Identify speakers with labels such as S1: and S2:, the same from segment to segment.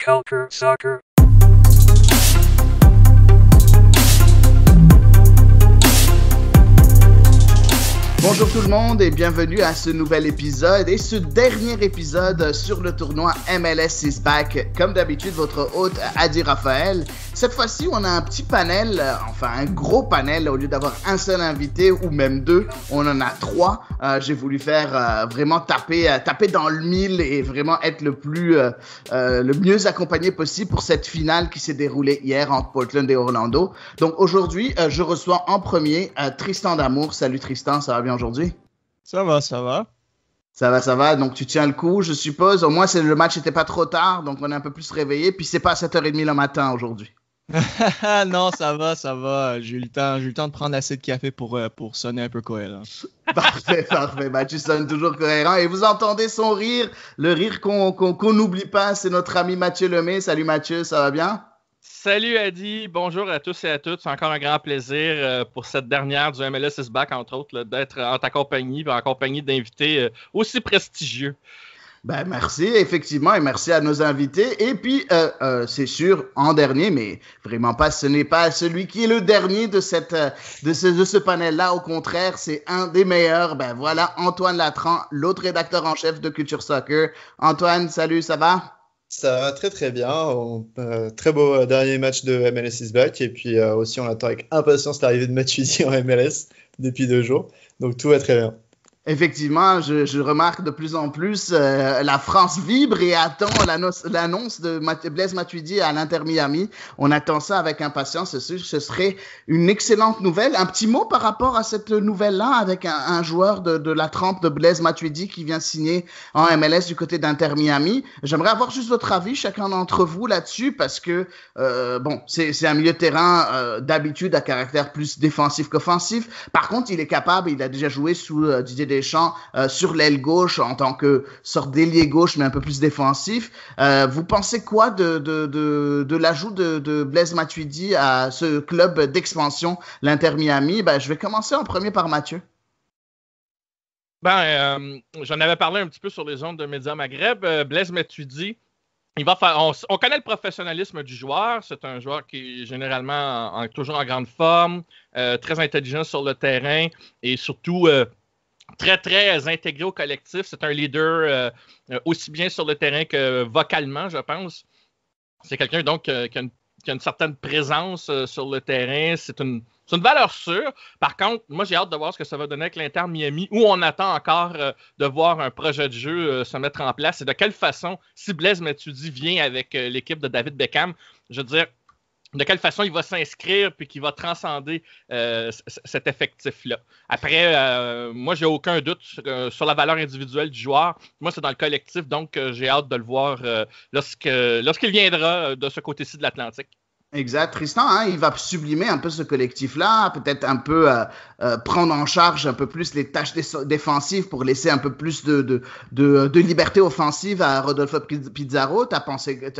S1: Culture Soccer.
S2: Bonjour tout le monde et bienvenue à ce nouvel épisode et ce dernier épisode sur le tournoi MLS is back. Comme d'habitude, votre hôte Adi Raphaël. Cette fois-ci, on a un petit panel, un gros panel. Au lieu d'avoir un seul invité ou même deux, on en a trois. J'ai voulu faire vraiment taper dans le mille et vraiment être le mieux accompagné possible pour cette finale qui s'est déroulée hier entre Portland et Orlando. Donc aujourd'hui, je reçois en premier Tristan D'Amour. Salut Tristan, ça va bien aujourd'hui?
S3: Ça va.
S2: Ça va. Donc, tu tiens le coup, je suppose. Au moins, le match n'était pas trop tard, donc on est un peu plus réveillé. Puis, c'est pas à 7h30 le matin aujourd'hui.
S3: Non, ça va. J'ai eu le temps de prendre assez de café pour sonner un peu cohérent.
S2: Parfait. Ben, tu sonnes toujours cohérent. Et vous entendez son rire, le rire qu'on n'oublie pas, c'est notre ami Mathieu Lemay. Salut Mathieu, ça va bien?
S4: Salut Adi, bonjour à tous et à toutes. C'est encore un grand plaisir pour cette dernière du MLS is back, entre autres, là, d'être en ta compagnie, en compagnie d'invités aussi prestigieux.
S2: Ben merci, effectivement, et merci à nos invités. Et puis, c'est sûr, en dernier, mais vraiment pas, ce n'est pas celui qui est le dernier de ce panel-là. Au contraire, c'est un des meilleurs. Ben voilà, Antoine Latran, l'autre rédacteur en chef de Culture Soccer. Antoine, salut, ça va?
S5: Ça va très bien, très beau dernier match de MLS is back et puis aussi on attend avec impatience l'arrivée de Matuidi en MLS depuis 2 jours, donc tout va très bien.
S2: Effectivement, je remarque de plus en plus la France vibre et attend l'annonce de Blaise Matuidi à l'Inter Miami. On attend ça avec impatience. Ce serait une excellente nouvelle. Un petit mot par rapport à cette nouvelle-là avec un joueur de la trempe de Blaise Matuidi qui vient signer en MLS du côté d'Inter Miami. J'aimerais avoir juste votre avis, chacun d'entre vous là-dessus, parce que c'est un milieu de terrain d'habitude à caractère plus défensif qu'offensif. Par contre, il est capable, il a déjà joué sous Didier Deschamps sur l'aile gauche en tant que sorte d'ailier gauche mais un peu plus défensif. Vous pensez quoi de l'ajout de Blaise Matuidi à ce club d'expansion, l'Inter Miami? Je vais commencer en premier par Mathieu.
S4: J'en avais parlé un petit peu sur les ondes de Média Maghreb. Blaise Matuidi, on connaît le professionnalisme du joueur. C'est un joueur qui est généralement toujours en grande forme, très intelligent sur le terrain et surtout très, très intégré au collectif. C'est un leader aussi bien sur le terrain que vocalement, je pense. C'est quelqu'un donc qui a une certaine présence sur le terrain. C'est une valeur sûre. Par contre, moi, j'ai hâte de voir ce que ça va donner avec l'Inter Miami, où on attend encore de voir un projet de jeu se mettre en place. Et de quelle façon, si Blaise Matuidi vient avec l'équipe de David Beckham, je veux dire, de quelle façon il va s'inscrire puis qu'il va transcender cet effectif-là. Après, moi, j'ai aucun doute sur la valeur individuelle du joueur. Moi, c'est dans le collectif, donc j'ai hâte de le voir lorsqu'il viendra de ce côté-ci de l'Atlantique.
S2: Exact. Tristan, il va sublimer un peu ce collectif-là, peut-être un peu prendre en charge un peu plus les tâches défensives pour laisser un peu plus de liberté offensive à Rodolfo Pizarro.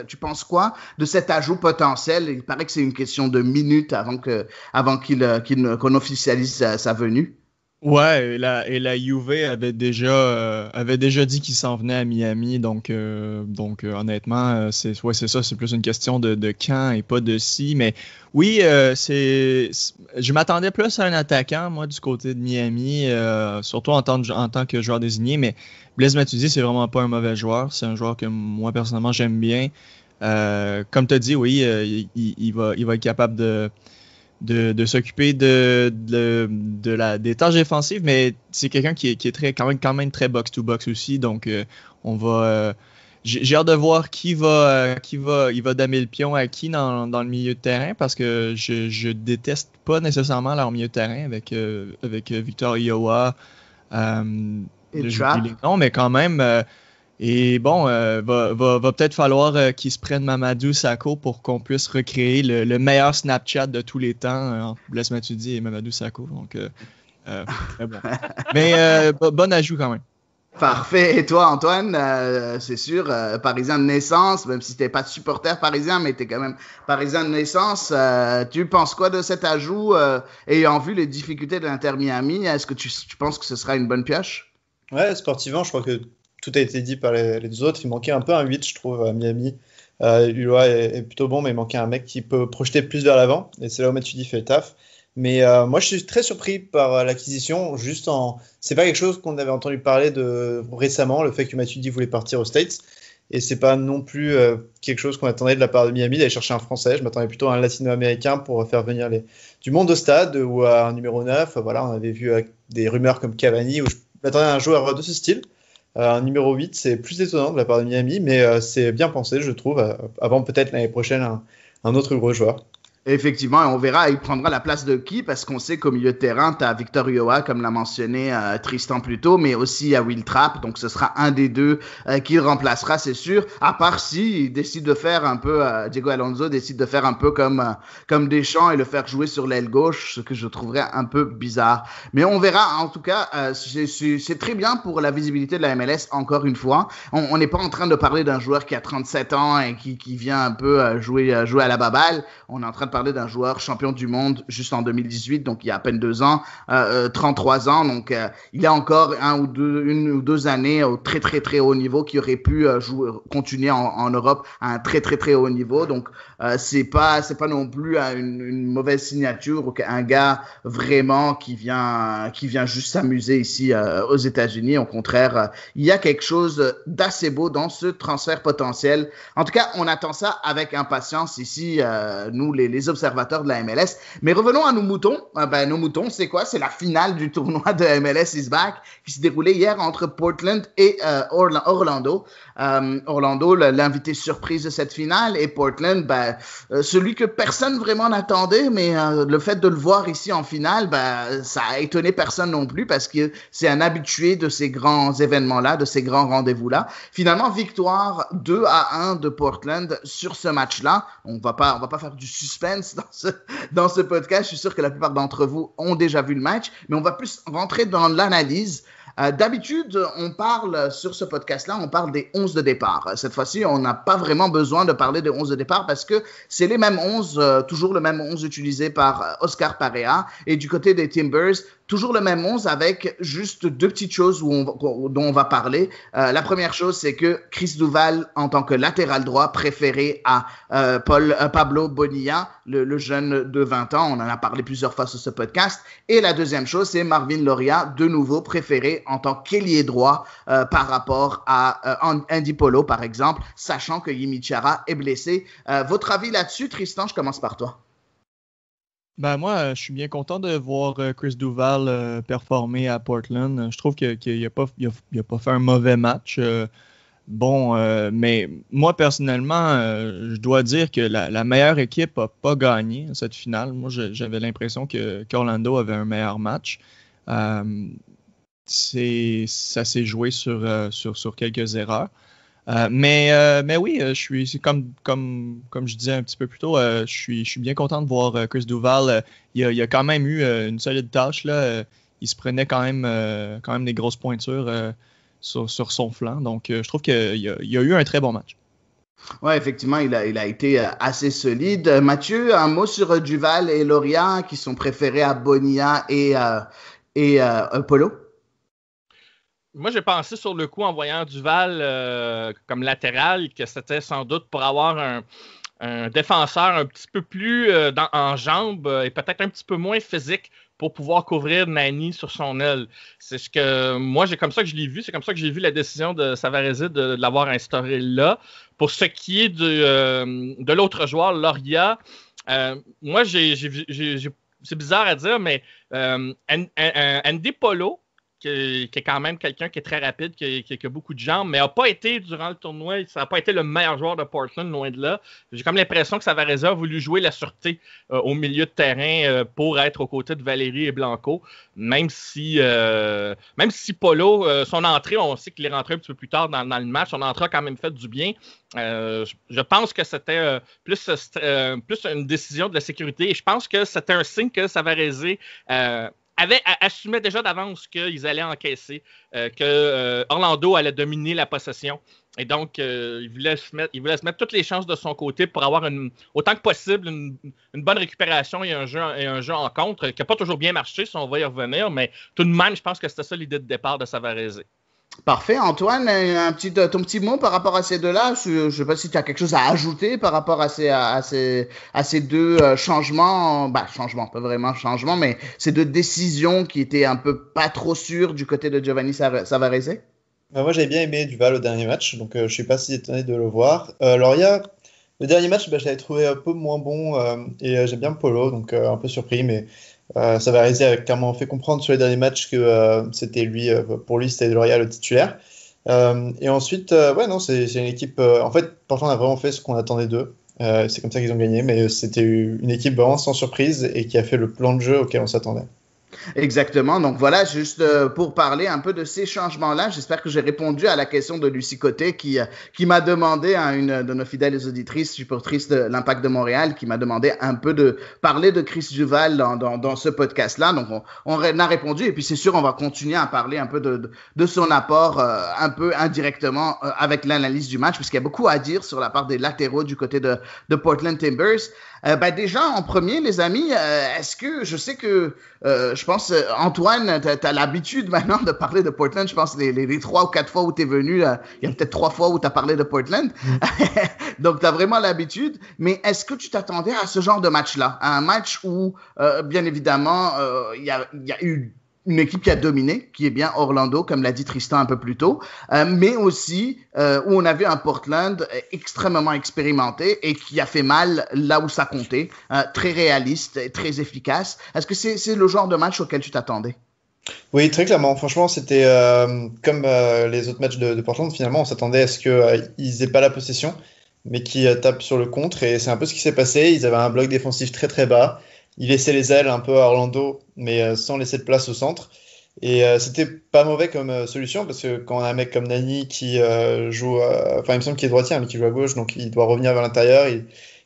S2: Tu penses quoi de cet ajout potentiel? Il paraît que c'est une question de minutes avant qu'on officialise sa venue.
S3: Ouais, et la Juve avait déjà dit qu'il s'en venait à Miami, donc honnêtement, c'est ça, c'est plus une question de quand et pas de si, mais oui, je m'attendais plus à un attaquant, moi, du côté de Miami, surtout en tant que joueur désigné, mais Blaise Matuidi, c'est vraiment pas un mauvais joueur, c'est un joueur que moi, personnellement, j'aime bien. Comme tu as dit, oui, il va être capable de s'occuper des tâches défensives, mais c'est quelqu'un qui est quand même très box-to-box aussi, donc j'ai hâte de voir il va damer le pion à qui dans le milieu de terrain, parce que je déteste pas nécessairement leur milieu de terrain avec Victor Iowa
S2: et Trapp.
S3: Non, mais quand même et bon, va peut-être falloir qu'ils se prennent Mamadou Sakho pour qu'on puisse recréer le meilleur Snapchat de tous les temps entre Blaise Matuidi et Mamadou Sakho. Donc, très bon. Mais bon ajout quand même.
S2: Parfait. Et toi, Antoine, c'est sûr, parisien de naissance, même si tu n'es pas supporter parisien, mais tu es quand même parisien de naissance. Tu penses quoi de cet ajout ayant vu les difficultés de l'Inter Miami? Est-ce que tu penses que ce sera une bonne pioche?
S5: Ouais, sportivement, je crois que tout a été dit par les deux autres. Il manquait un peu un 8, je trouve, à Miami. Ulloa est plutôt bon, mais il manquait un mec qui peut projeter plus vers l'avant. Et c'est là où Matuidi fait le taf. Mais moi, je suis très surpris par l'acquisition. C'est pas quelque chose qu'on avait entendu parler de récemment, le fait que Matuidi voulait partir aux States. Et c'est pas non plus quelque chose qu'on attendait de la part de Miami d'aller chercher un Français. Je m'attendais plutôt à un Latino-américain pour faire venir du monde au stade ou à un numéro 9. Voilà, on avait vu des rumeurs comme Cavani où je m'attendais à un joueur de ce style. Un numéro 8, c'est plus étonnant de la part de Miami, mais c'est bien pensé, je trouve, avant peut-être l'année prochaine un autre gros joueur.
S2: Effectivement, et on verra, il prendra la place de qui, parce qu'on sait qu'au milieu de terrain, tu as Victor Ulloa, comme l'a mentionné Tristan plus tôt, mais aussi à Will Trapp, donc ce sera un des deux qui le remplacera, c'est sûr, à part s'il décide de faire un peu, Diego Alonso décide de faire un peu comme Deschamps et le faire jouer sur l'aile gauche, ce que je trouverais un peu bizarre. Mais on verra, en tout cas, c'est très bien pour la visibilité de la MLS, encore une fois. On n'est pas en train de parler d'un joueur qui a 37 ans et qui vient un peu jouer à la baballe. On est en train de parler d'un joueur champion du monde juste en 2018, donc il y a à peine 2 ans, 33 ans, donc il a encore une ou deux années au très très très haut niveau qui aurait pu continuer en Europe à un très très très haut niveau, donc c'est pas non plus une mauvaise signature ou un gars vraiment qui vient juste s'amuser ici aux États-Unis. Au contraire, il y a quelque chose d'assez beau dans ce transfert potentiel. En tout cas, on attend ça avec impatience ici, nous les observateurs de la MLS. Mais revenons à nos moutons. Nos moutons, c'est quoi? C'est la finale du tournoi de MLS is Back qui s'est déroulé hier entre Portland et Orlando. Orlando, l'invité surprise de cette finale, et Portland, celui que personne vraiment n'attendait, mais le fait de le voir ici en finale, ça a étonné personne non plus, parce que c'est un habitué de ces grands événements-là, de ces grands rendez-vous-là. Finalement, victoire 2-1 de Portland sur ce match-là. On va pas faire du suspense dans ce podcast. Je suis sûr que la plupart d'entre vous ont déjà vu le match, mais on va plus rentrer dans l'analyse. D'habitude, on parle sur ce podcast-là, on parle des 11 de départ. Cette fois-ci, on n'a pas vraiment besoin de parler des 11 de départ parce que c'est les mêmes 11, toujours le même 11 utilisé par Oscar Pareja. Et du côté des Timbers, toujours le même 11 avec juste deux petites choses dont on va parler. La première chose, c'est que Chris Duval, en tant que latéral droit, préféré à Pablo Bonilla, le jeune de 20 ans. On en a parlé plusieurs fois sur ce podcast. Et la deuxième chose, c'est Marvin Loria, de nouveau préféré en tant qu'ailier droit par rapport à Andy Polo, par exemple, sachant que Yimi Chara est blessé. Votre avis là-dessus, Tristan, je commence par toi.
S3: Moi, je suis bien content de voir Chris Duval performer à Portland. Je trouve qu'il n'a pas fait un mauvais match. Mais moi, personnellement, je dois dire que la meilleure équipe n'a pas gagné cette finale. Moi, j'avais l'impression qu'Orlando avait un meilleur match. Ça s'est joué sur quelques erreurs. Mais oui, c'est comme je disais un petit peu plus tôt, je suis bien content de voir Chris Duval. Il a quand même eu une solide tâche là. Il se prenait quand même des grosses pointures sur son flanc. Donc, je trouve qu'il y a eu un très bon match.
S2: Oui, effectivement, il a été assez solide. Mathieu, un mot sur Duval et Loria qui sont préférés à Bonilla et Polo?
S4: Moi, j'ai pensé sur le coup en voyant Duval comme latéral que c'était sans doute pour avoir un défenseur un petit peu plus en jambes et peut-être un petit peu moins physique pour pouvoir couvrir Nani sur son aile. C'est ce que moi, comme ça que je l'ai vu. C'est comme ça que j'ai vu la décision de Savarese de l'avoir instauré là. Pour ce qui est de l'autre joueur, Loria, moi, c'est bizarre à dire, mais Andy Polo, qui est quand même quelqu'un qui est très rapide, qui a beaucoup de jambes, mais n'a pas été, durant le tournoi, ça n'a pas été le meilleur joueur de Portland, loin de là. J'ai comme l'impression que Savarese a voulu jouer la sûreté au milieu de terrain pour être aux côtés de Valérie et Blanco, même si Polo, son entrée, on sait qu'il est rentré un petit peu plus tard dans le match, son entrée a quand même fait du bien. Je pense que c'était plus une décision de la sécurité, et je pense que c'était un signe que Savarese assumait déjà d'avance qu'ils allaient encaisser, que Orlando allait dominer la possession. Et donc, il voulait se mettre toutes les chances de son côté pour avoir autant que possible une bonne récupération et un jeu en contre, qui n'a pas toujours bien marché, si on va y revenir, mais tout de même, je pense que c'était ça l'idée de départ de Savarese.
S2: Parfait. Antoine, ton petit mot par rapport à ces deux-là. Je ne sais pas si tu as quelque chose à ajouter par rapport à ces deux changements. Changements, pas vraiment changements, mais ces deux décisions qui étaient un peu pas trop sûres du côté de Giovanni Savarese.
S5: Moi, j'avais bien aimé Duval au dernier match, donc je ne suis pas si étonné de le voir. Loria, le dernier match, je l'avais trouvé un peu moins bon et j'aime bien Polo, donc un peu surpris, mais Savarese a clairement fait comprendre sur les derniers matchs que c'était lui, pour lui, c'était Loria le titulaire. Et ensuite, c'est une équipe. En fait, Portland a vraiment fait ce qu'on attendait d'eux. C'est comme ça qu'ils ont gagné, mais c'était une équipe vraiment sans surprise et qui a fait le plan de jeu auquel on s'attendait.
S2: Exactement. Donc voilà, juste pour parler un peu de ces changements-là, j'espère que j'ai répondu à la question de Lucie Côté qui m'a demandé à une de nos fidèles auditrices, supportrices de l'Impact de Montréal, qui m'a demandé un peu de parler de Chris Duval dans ce podcast-là. Donc on a répondu et puis c'est sûr on va continuer à parler un peu de son apport un peu indirectement avec l'analyse du match parce qu'il y a beaucoup à dire sur la part des latéraux du côté de Portland Timbers. Déjà, en premier, les amis, est-ce que je sais que je pense, Antoine, tu as l'habitude maintenant de parler de Portland. Je pense les 3 ou 4 fois où tu es venu, il y a peut-être 3 fois où tu as parlé de Portland. Donc, tu as vraiment l'habitude. Mais est-ce que tu t'attendais à ce genre de match-là? À un match où, bien évidemment, il y a eu une équipe qui a dominé, qui est bien Orlando, comme l'a dit Tristan un peu plus tôt, mais aussi où on a vu un Portland extrêmement expérimenté et qui a fait mal là où ça comptait, très réaliste et très efficace. Est-ce que c'est le genre de match auquel tu t'attendais?
S5: Oui, très clairement. Franchement, c'était comme les autres matchs de Portland. Finalement, on s'attendait à ce qu'ils n'aient pas la possession, mais qu'ils tapent sur le contre. Et c'est un peu ce qui s'est passé. Ils avaient un bloc défensif très très bas. Il laissait les ailes un peu à Orlando, mais sans laisser de place au centre. Et c'était pas mauvais comme solution, parce que quand on a un mec comme Nani qui joue, il me semble qu'il est droitier, mais qui joue à gauche, donc il doit revenir vers l'intérieur.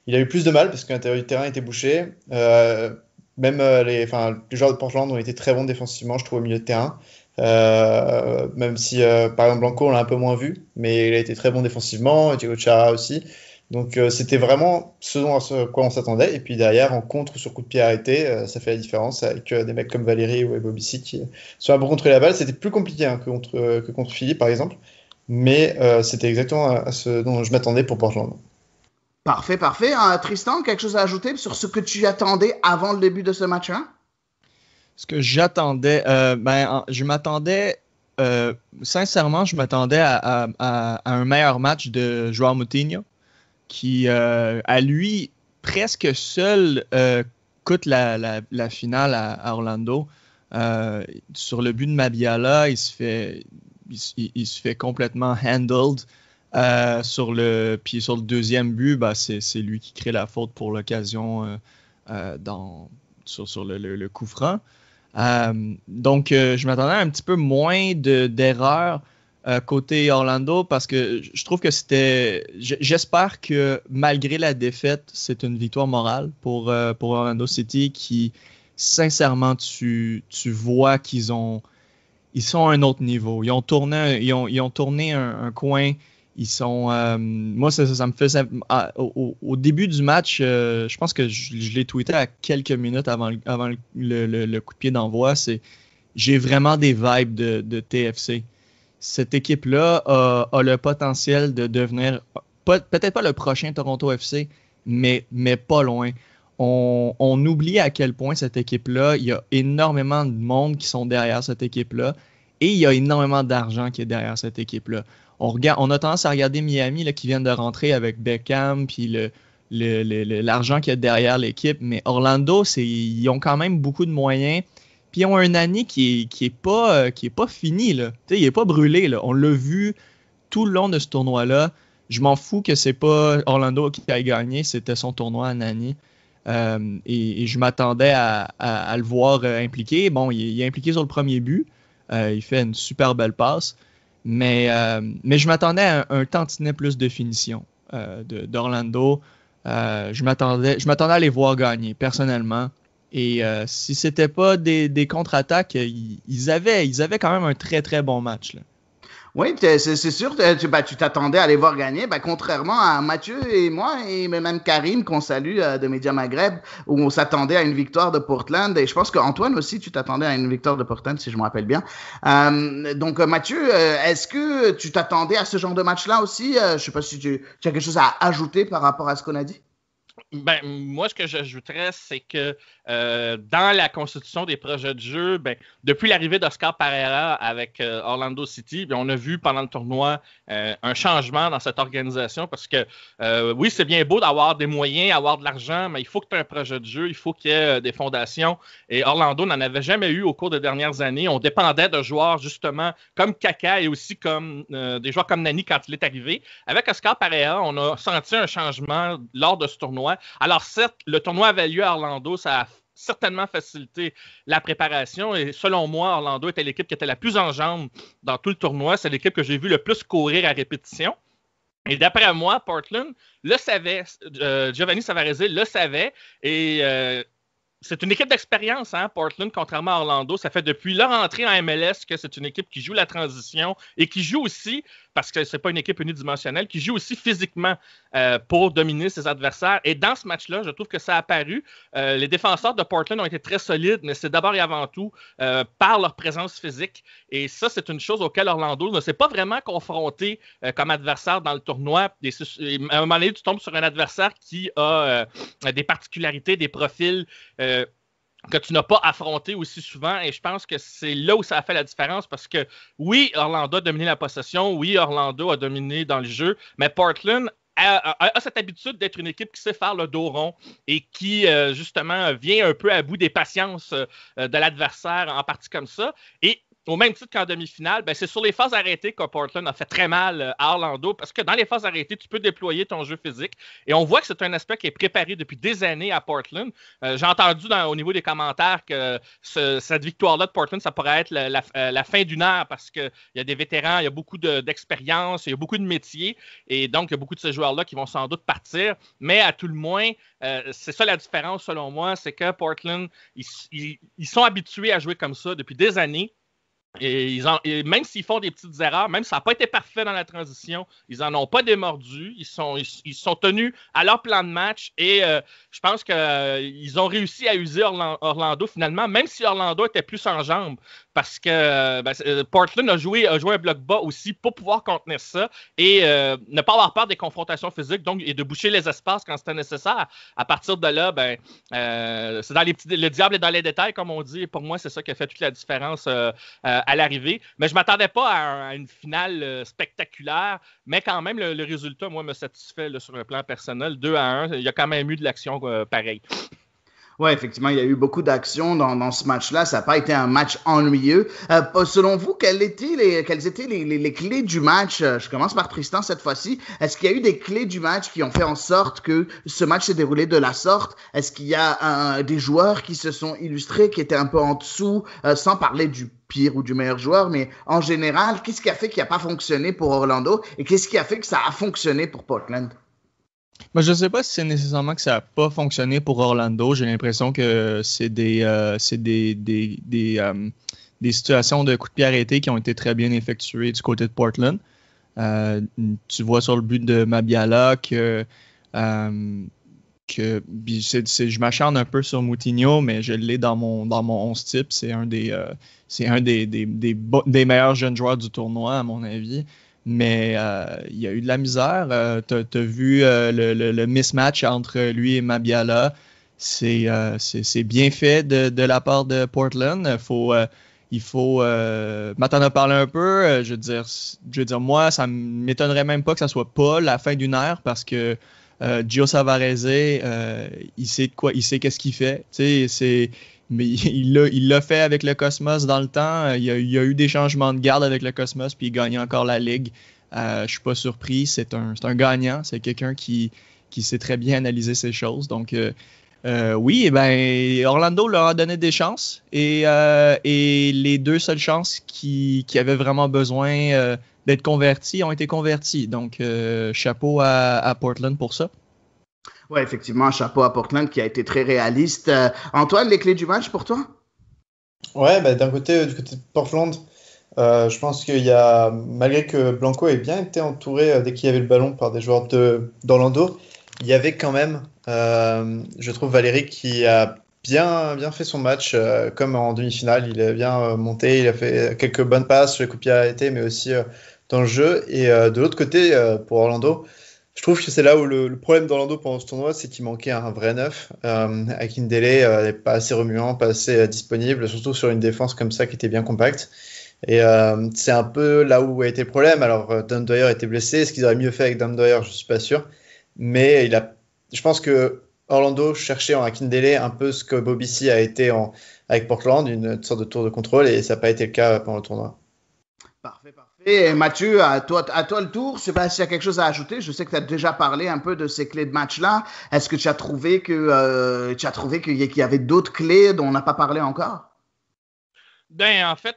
S5: Il a eu plus de mal, parce que l'intérieur du terrain était bouché. Même les joueurs de Portland ont été très bons défensivement, je trouve, au milieu de terrain. Même si, par exemple, Blanco, on l'a un peu moins vu, mais il a été très bon défensivement, Diego Chara aussi. Donc c'était vraiment ce à quoi on s'attendait. Et puis derrière, en contre ou sur coup de pied arrêté, ça fait la différence avec des mecs comme Valérie ou Bobby qui sont un peu contrôler la balle. C'était plus compliqué que contre Philly, par exemple. Mais c'était exactement à ce dont je m'attendais pour Portland.
S2: Parfait. Tristan, quelque chose à ajouter sur ce que tu attendais avant le début de ce match-là?
S3: Ce que j'attendais, je m'attendais, sincèrement, je m'attendais à un meilleur match de João Moutinho, qui, à lui, presque seul, coûte la finale à Orlando. Sur le but de Mabiala, il se fait complètement handled. Sur le deuxième but, c'est lui qui crée la faute pour l'occasion sur le coup franc. Donc, je m'attendais à un petit peu moins d'erreurs côté Orlando parce que je trouve que j'espère que malgré la défaite, c'est une victoire morale pour Orlando City qui, sincèrement, tu vois qu'ils sont à un autre niveau. Ils ont tourné un coin. Ils sont, moi, ça me fait au début du match, je pense que je l'ai tweeté à quelques minutes avant le coup de pied d'envoi. J'ai vraiment des vibes de TFC. Cette équipe-là a le potentiel de devenir, peut-être pas le prochain Toronto FC, mais pas loin. On oublie à quel point cette équipe-là, il y a énormément de monde qui sont derrière cette équipe-là et il y a énormément d'argent qui est derrière cette équipe-là. On a tendance à regarder Miami là, qui viennent de rentrer avec Beckham puis l'argent qu'il y a derrière l'équipe, mais Orlando, ils ont quand même beaucoup de moyens. Puis ils ont un Nani qui est pas fini, là. T'sais, il est pas brûlé, là. On l'a vu tout le long de ce tournoi-là. Je m'en fous que c'est pas Orlando qui a gagné, c'était son tournoi à Nani. Et je m'attendais à le voir impliqué. Bon, il est impliqué sur le premier but. Il fait une super belle passe. Mais je m'attendais à un tantinet plus de finition d'Orlando. Je m'attendais à les voir gagner, personnellement. Et si c'était pas des contre-attaques, ils avaient quand même un très, très bon match, là.
S2: Oui, c'est sûr, tu t'attendais à les voir gagner, contrairement à Mathieu et moi, et même Karim, qu'on salue de Média Maghreb, où on s'attendait à une victoire de Portland, et je pense qu'Antoine aussi, tu t'attendais à une victoire de Portland, si je me rappelle bien. Donc, Mathieu, est-ce que tu t'attendais à ce genre de match-là aussi? Je sais pas si tu as quelque chose à ajouter par rapport à ce qu'on a dit?
S4: Moi, ce que j'ajouterais, c'est que dans la constitution des projets de jeu, depuis l'arrivée d'Oscar Pereira avec Orlando City, on a vu pendant le tournoi un changement dans cette organisation parce que oui, c'est bien beau d'avoir des moyens, avoir de l'argent, mais il faut que tu aies un projet de jeu, il faut qu'il y ait des fondations. Et Orlando n'en avait jamais eu au cours des dernières années. On dépendait de joueurs justement comme Kaka et aussi comme des joueurs comme Nani quand il est arrivé. Avec Oscar Pereira, on a senti un changement lors de ce tournoi. Alors certes, le tournoi avait lieu à Orlando, ça a certainement facilité la préparation et selon moi, Orlando était l'équipe qui était la plus en jambes dans tout le tournoi. C'est l'équipe que j'ai vu le plus courir à répétition. Et d'après moi, Portland le savait, Giovanni Savarese le savait et c'est une équipe d'expérience, hein, Portland, contrairement à Orlando. Ça fait depuis leur entrée en MLS que c'est une équipe qui joue la transition et qui joue aussi, parce que c'est pas une équipe unidimensionnelle, qui joue aussi physiquement pour dominer ses adversaires. Et dans ce match-là, je trouve que ça a apparu. Les défenseurs de Portland ont été très solides, mais c'est d'abord et avant tout par leur présence physique. Et ça, c'est une chose auquel Orlando ne s'est pas vraiment confronté comme adversaire dans le tournoi. Et à un moment donné, tu tombes sur un adversaire qui a des particularités, des profils que tu n'as pas affronté aussi souvent et je pense que c'est là où ça a fait la différence parce que oui, Orlando a dominé la possession, oui, Orlando a dominé dans le jeu, mais Portland a cette habitude d'être une équipe qui sait faire le dos rond et qui, justement, vient un peu à bout des patiences de l'adversaire en partie comme ça. Et au même titre qu'en demi-finale, c'est sur les phases arrêtées que Portland a fait très mal à Orlando parce que dans les phases arrêtées, tu peux déployer ton jeu physique et on voit que c'est un aspect qui est préparé depuis des années à Portland. J'ai entendu au niveau des commentaires que cette victoire-là de Portland, ça pourrait être la fin d'une ère parce qu'il y a des vétérans, il y a beaucoup d'expérience, il y a beaucoup de métiers et donc il y a beaucoup de ces joueurs-là qui vont sans doute partir. Mais à tout le moins, c'est ça la différence selon moi, c'est que Portland, ils sont habitués à jouer comme ça depuis des années. Et même s'ils font des petites erreurs, même si ça n'a pas été parfait dans la transition, ils n'en ont pas démordu. Ils sont tenus à leur plan de match et je pense qu'ils ont réussi à user Orlando finalement, même si Orlando était plus en jambes. Parce que Portland a joué un bloc bas aussi pour pouvoir contenir ça et ne pas avoir peur des confrontations physiques donc, et de boucher les espaces quand c'était nécessaire. À partir de là, c'est le diable est dans les détails, comme on dit. Et pour moi, c'est ça qui a fait toute la différence à l'arrivée. Mais je ne m'attendais pas à une finale spectaculaire, mais quand même, le résultat, moi, me satisfait là, sur un plan personnel. 2-1, il y a quand même eu de l'action pareille.
S2: Oui, effectivement, il y a eu beaucoup d'actions dans ce match-là. Ça n'a pas été un match ennuyeux. Selon vous, quelles étaient les clés du match? Je commence par Tristan cette fois-ci. Est-ce qu'il y a eu des clés du match qui ont fait en sorte que ce match s'est déroulé de la sorte? Est-ce qu'il y a des joueurs qui se sont illustrés, qui étaient un peu en dessous, sans parler du pire ou du meilleur joueur, mais en général, qu'est-ce qui a fait qu'il n'a pas fonctionné pour Orlando et qu'est-ce qui a fait que ça a fonctionné pour Portland?
S3: Je ne sais pas si c'est nécessairement que ça n'a pas fonctionné pour Orlando. J'ai l'impression que c'est des situations de coups de pied arrêtés qui ont été très bien effectuées du côté de Portland. Tu vois sur le but de Mabiala que je m'acharne un peu sur Moutinho, mais je l'ai dans mon 11 type. C'est un des meilleurs jeunes joueurs du tournoi, à mon avis. Mais il y a eu de la misère. T'as vu le mismatch entre lui et Mabiala. C'est bien fait de la part de Portland. Il faut Matt en a parlé un peu. Je veux dire, moi, ça m'étonnerait même pas que ça soit pas la fin d'une ère parce que Gio Savarese, il sait qu'est-ce qu'il fait. Mais il l'a fait avec le Cosmos dans le temps. Il y a eu des changements de garde avec le Cosmos, puis il gagne encore la Ligue. Je suis pas surpris. C'est un gagnant. C'est quelqu'un qui sait très bien analyser ces choses. Donc, oui, Orlando leur a donné des chances. Et les deux seules chances qui avaient vraiment besoin d'être converties ont été converties. Donc, chapeau à Portland pour ça.
S2: Oui, effectivement, chapeau à Portland qui a été très réaliste. Antoine, les clés du match pour toi?
S5: Ouais, d'un côté, du côté de Portland, Je pense qu'il y a, malgré que Blanco ait bien été entouré dès qu'il y avait le ballon par des joueurs d'Orlando, il y avait quand même, je trouve, Valéry qui a bien fait son match, comme en demi-finale. Il a bien monté, il a fait quelques bonnes passes sur les coups de pied arrêtés, mais aussi dans le jeu. Et de l'autre côté, pour Orlando, je trouve que c'est là où le problème d'Orlando pendant ce tournoi, c'est qu'il manquait un vrai neuf. Akindele n'est pas assez remuant, pas assez disponible, surtout sur une défense comme ça qui était bien compacte. Et c'est un peu là où a été le problème. Alors, Dom Dwyer était blessé. Est-ce qu'ils auraient mieux fait avec Dom Dwyer? Je ne suis pas sûr. Mais je pense que Orlando cherchait en Akindele un peu ce que Bobby C a été avec Portland, une sorte de tour de contrôle, et ça n'a pas été le cas pendant le tournoi.
S2: Parfait. Et Mathieu, à toi le tour. Je ne sais pas s'il y a quelque chose à ajouter. Je sais que tu as déjà parlé un peu de ces clés de match-là. Est-ce que tu as trouvé qu'il y avait d'autres clés dont on n'a pas parlé encore?
S4: Ben, en fait,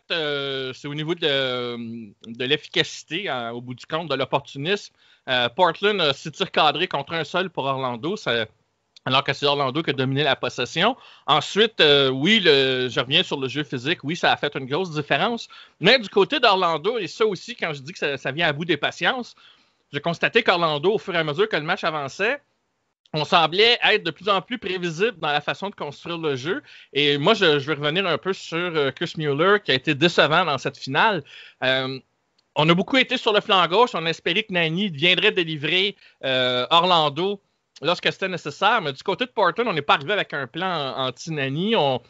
S4: c'est au niveau de l'efficacité, au bout du compte, de l'opportunisme. Portland s'est cadré contre un seul pour Orlando, alors que c'est Orlando qui a dominé la possession. Ensuite, oui, je reviens sur le jeu physique. Oui, ça a fait une grosse différence. Mais du côté d'Orlando, et ça aussi, quand je dis que ça vient à bout des patiences, j'ai constaté qu'Orlando, au fur et à mesure que le match avançait, on semblait être de plus en plus prévisible dans la façon de construire le jeu. Et moi, je vais revenir un peu sur Chris Mueller, qui a été décevant dans cette finale. On a beaucoup été sur le flanc gauche. On a espéré que Nani viendrait délivrer Orlando lorsque c'était nécessaire. Mais du côté de Portland, on n'est pas arrivé avec un plan anti-Nani. On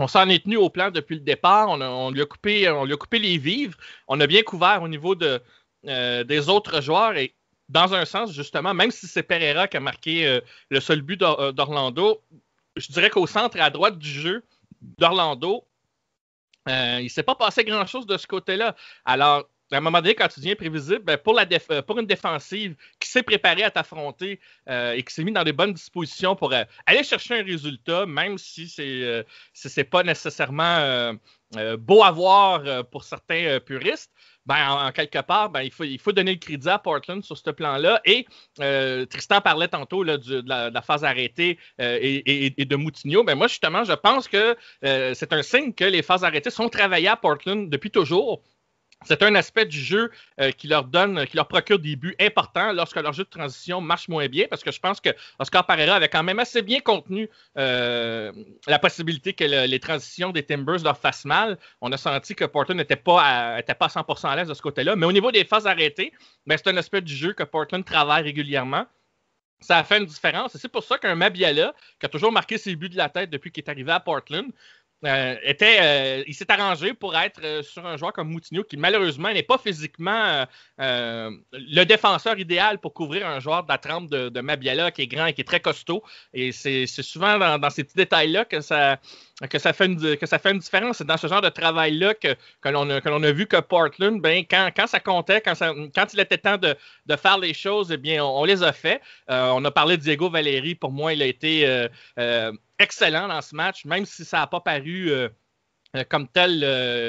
S4: s'en est tenu au plan depuis le départ. On lui a coupé les vivres. On a bien couvert au niveau des autres joueurs. Et dans un sens, justement, même si c'est Pereira qui a marqué le seul but d'Orlando, je dirais qu'au centre et à droite du jeu d'Orlando, il ne s'est pas passé grand-chose de ce côté-là. Alors, à un moment donné, quand tu deviens prévisible, ben pour une défensive qui s'est préparée à t'affronter et qui s'est mise dans des bonnes dispositions pour aller chercher un résultat, même si c'est pas nécessairement beau à voir pour certains puristes, ben, en quelque part, ben, il faut donner le crédit à Portland sur ce plan-là. Et Tristan parlait tantôt là, de la phase arrêtée et de Moutinho. Ben, moi, justement, je pense que c'est un signe que les phases arrêtées sont travaillées à Portland depuis toujours. C'est un aspect du jeu qui leur procure des buts importants lorsque leur jeu de transition marche moins bien, parce que je pense que Oscar Pereira avait quand même assez bien contenu la possibilité que les transitions des Timbers leur fassent mal. On a senti que Portland n'était pas à 100% à l'aise de ce côté-là. Mais au niveau des phases arrêtées, ben, c'est un aspect du jeu que Portland travaille régulièrement. Ça a fait une différence. Et c'est pour ça qu'un Mabiala, qui a toujours marqué ses buts de la tête depuis qu'il est arrivé à Portland, il s'est arrangé pour être sur un joueur comme Moutinho qui malheureusement n'est pas physiquement le défenseur idéal pour couvrir un joueur de la trempe de Mabiala qui est grand et qui est très costaud. Et c'est souvent dans ces petits détails-là que ça fait une différence. C'est dans ce genre de travail-là que l'on a vu que Portland, ben, quand ça comptait, quand il était temps de faire les choses, eh bien, on les a fait. On a parlé de Diego Valéry. Pour moi, il a été excellent dans ce match, même si ça n'a pas paru comme tel